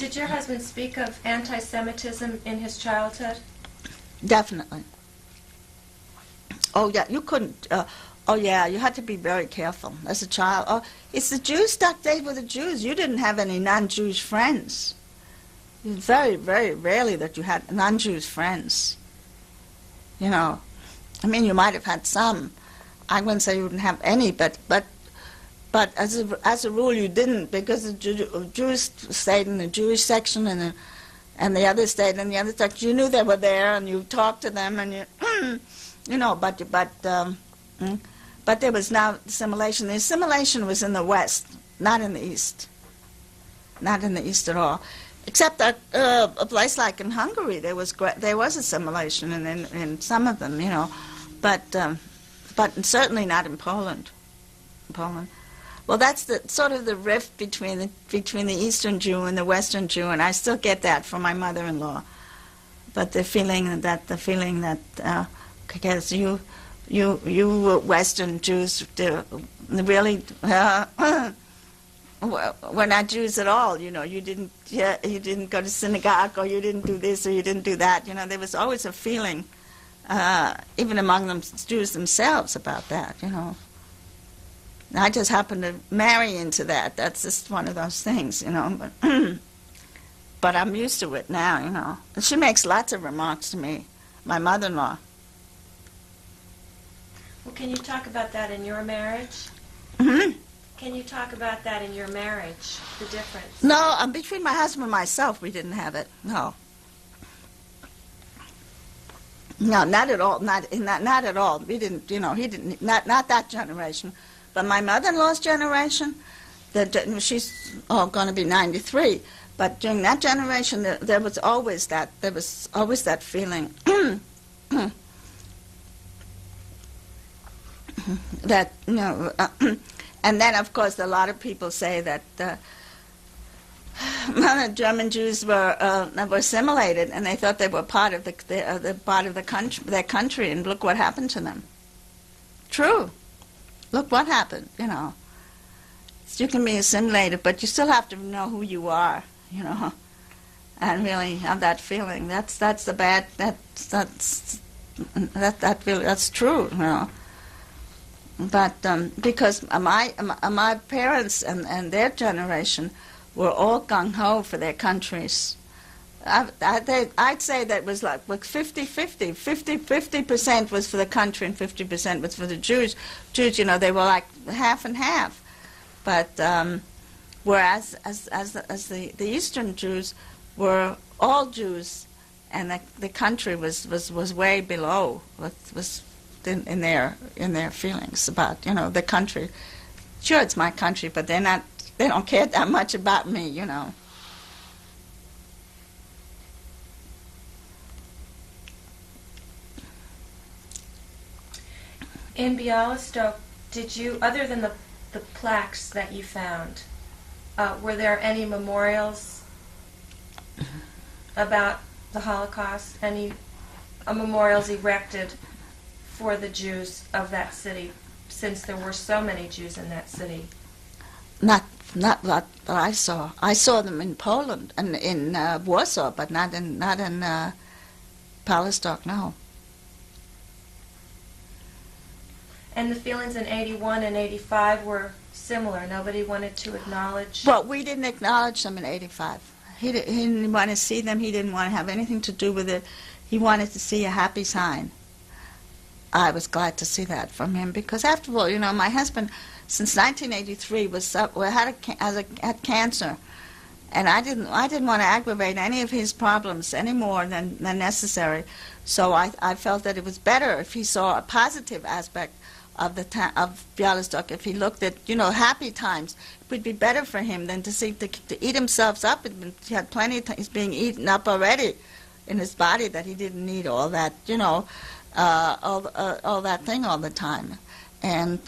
Did your husband speak of anti-Semitism in his childhood? Definitely. Oh yeah, you couldn't. Oh yeah, you had to be very careful as a child. Oh, it's the Jews stuck there with the Jews. You didn't have any non-Jewish friends. It was very, very rarely that you had non-Jewish friends. You know, I mean, you might have had some. I wouldn't say you wouldn't have any, but as a rule, you didn't, because the Jews stayed in the Jewish section and the others stayed in the other section. You knew they were there, and you talked to them, and you know, but there was now assimilation. The assimilation was in the West, not in the East. Not in the East at all. Except that a place like in Hungary, there was assimilation in some of them, you know, but certainly not in Poland. Well, that's the sort of the rift between the Eastern Jew and the Western Jew, and I still get that from my mother-in-law. But the feeling that because you Western Jews really were not Jews at all. You know, you didn't go to synagogue, or you didn't do this, or you didn't do that. You know, there was always a feeling, even among them Jews themselves, about that. You know, and I just happened to marry into that. That's just one of those things. You know, but I'm used to it now. You know, and she makes lots of remarks to me, my mother-in-law. Well, can you talk about that in your marriage? Mm-hmm. Can you talk about that in your marriage, the difference? No, between my husband and myself, we didn't have it. No. No, not at all. Not at all. We didn't. You know, he didn't. Not that generation, but my mother-in-law's generation. She's going to be 93. But during that generation, there was always that. There was always that feeling that, you know. And then, of course, a lot of people say that German Jews were assimilated, and they thought they were part of their country. And look what happened to them. True. Look what happened. You know, you can be assimilated, but you still have to know who you are. You know, and really have that feeling. That's the bad. That's true. You know. But because my parents and their generation were all gung-ho for their countries. I'd say that was like 50-50. 50% was for the country and 50% was for the Jews. Jews, you know, they were like half and half. But whereas the Eastern Jews were all Jews, and the country was way below, was in their feelings about, you know, the country. Sure, it's my country, but they don't care that much about me, you know. In Bialystok, did you, other than the plaques that you found, were there any memorials about the Holocaust? Any memorials erected for the Jews of that city, since there were so many Jews in that city? Not what I saw. I saw them in Poland and in Warsaw, but not in Bialystok. No. And the feelings in 81 and 85 were similar. Nobody wanted to acknowledge. Well, we didn't acknowledge them in 85. He didn't want to see them. He didn't want to have anything to do with it. He wanted to see a happy sign. I was glad to see that from him, because after all, you know, my husband, since 1983, had cancer, and I didn't want to aggravate any of his problems any more than necessary. So I felt that it was better if he saw a positive aspect of Bialystok. If he looked at, you know, happy times, it would be better for him than to eat himself up. He had plenty of he's being eaten up already in his body, that he didn't need all that, you know. All that thing all the time. And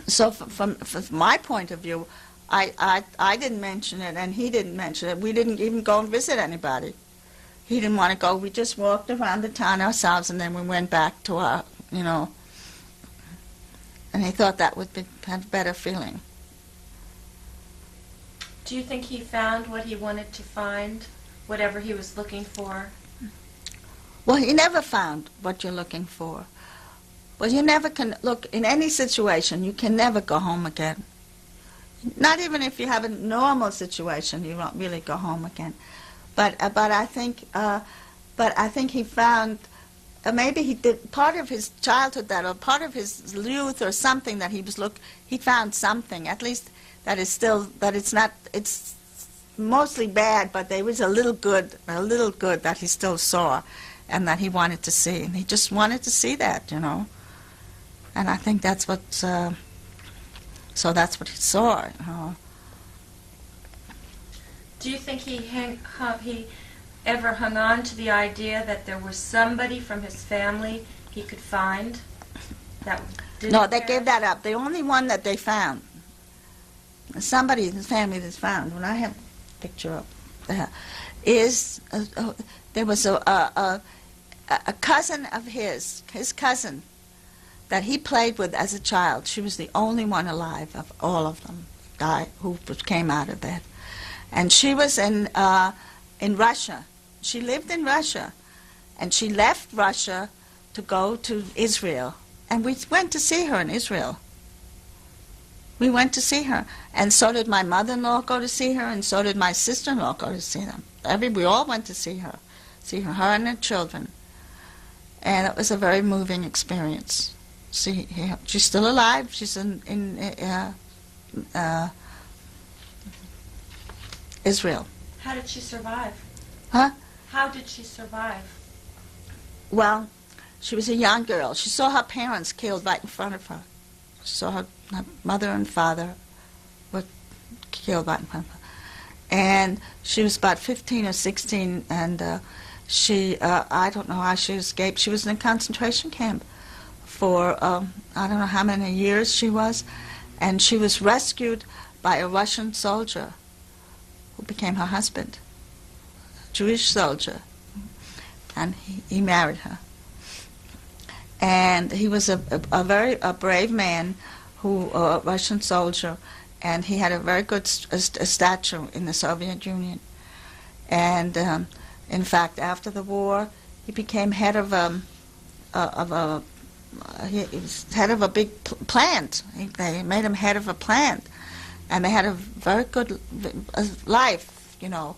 so from my point of view, I didn't mention it, and he didn't mention it. We didn't even go and visit anybody. He didn't want to go. We just walked around the town ourselves, and then we went back to our, you know, and he thought that would have a better feeling. Do you think he found what he wanted to find, whatever he was looking for? Well, he never found what you're looking for. Well, you never can look in any situation. You can never go home again. Not even if you have a normal situation, you won't really go home again. But I think he found maybe he did part of his childhood that, or part of his youth, or something that he found something at least that is still that it's mostly bad, but there was a little good that he still saw, and that he wanted to see, and he just wanted to see that, you know. And I think that's what. So that's what he saw. You know. Do you think he ever hung on to the idea that there was somebody from his family he could find? That didn't No, they perish? gave that up. The only one that they found, somebody in his family that's found, when I have a picture up there, is there was a cousin of his cousin, that he played with as a child. She was the only one alive of all of them who came out of that. And she was in Russia. She lived in Russia, and she left Russia to go to Israel. And we went to see her in Israel. We went to see her, and so did my mother-in-law go to see her, and so did my sister-in-law go to see them. We all went to see her and her children. And it was a very moving experience. She's still alive. She's in Israel. How did she survive? Huh? How did she survive? Well, she was a young girl. She saw her parents killed right in front of her. She saw her mother and father were killed right in front of her. And she was about 15 or 16, and she, I don't know how she escaped. She was in a concentration camp for I don't know how many years she was, and she was rescued by a Russian soldier who became her husband, a Jewish soldier, and he married her. And he was a very brave man, a Russian soldier, and he had a very good stature in the Soviet Union. And in fact, after the war, he became head of a he was head of a big plant. They made him head of a plant, and they had a very good life, you know,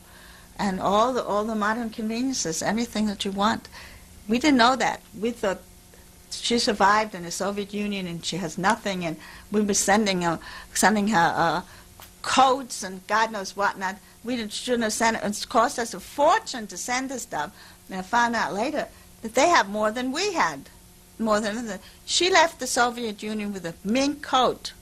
and all the modern conveniences, anything that you want. We didn't know that. We thought she survived in the Soviet Union and she has nothing, and we were sending her coats and God knows what not. We shouldn't have sent it. It cost us a fortune to send her stuff. And I found out later that they have more than we had. She left the Soviet Union with a mink coat.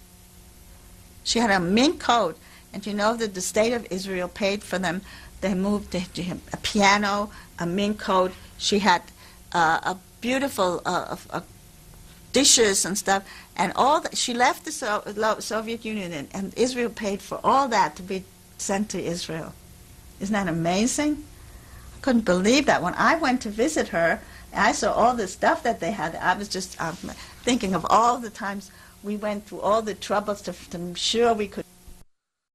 She had a mink coat, and you know that the state of Israel paid for them. They moved a piano, a mink coat. She had a beautiful dishes and stuff, and all that. She left the Soviet Union, and Israel paid for all that to be sent to Israel. Isn't that amazing? I couldn't believe that. When I went to visit her, I saw all the stuff that they had. I was just thinking of all the times we went through all the troubles to ensure we could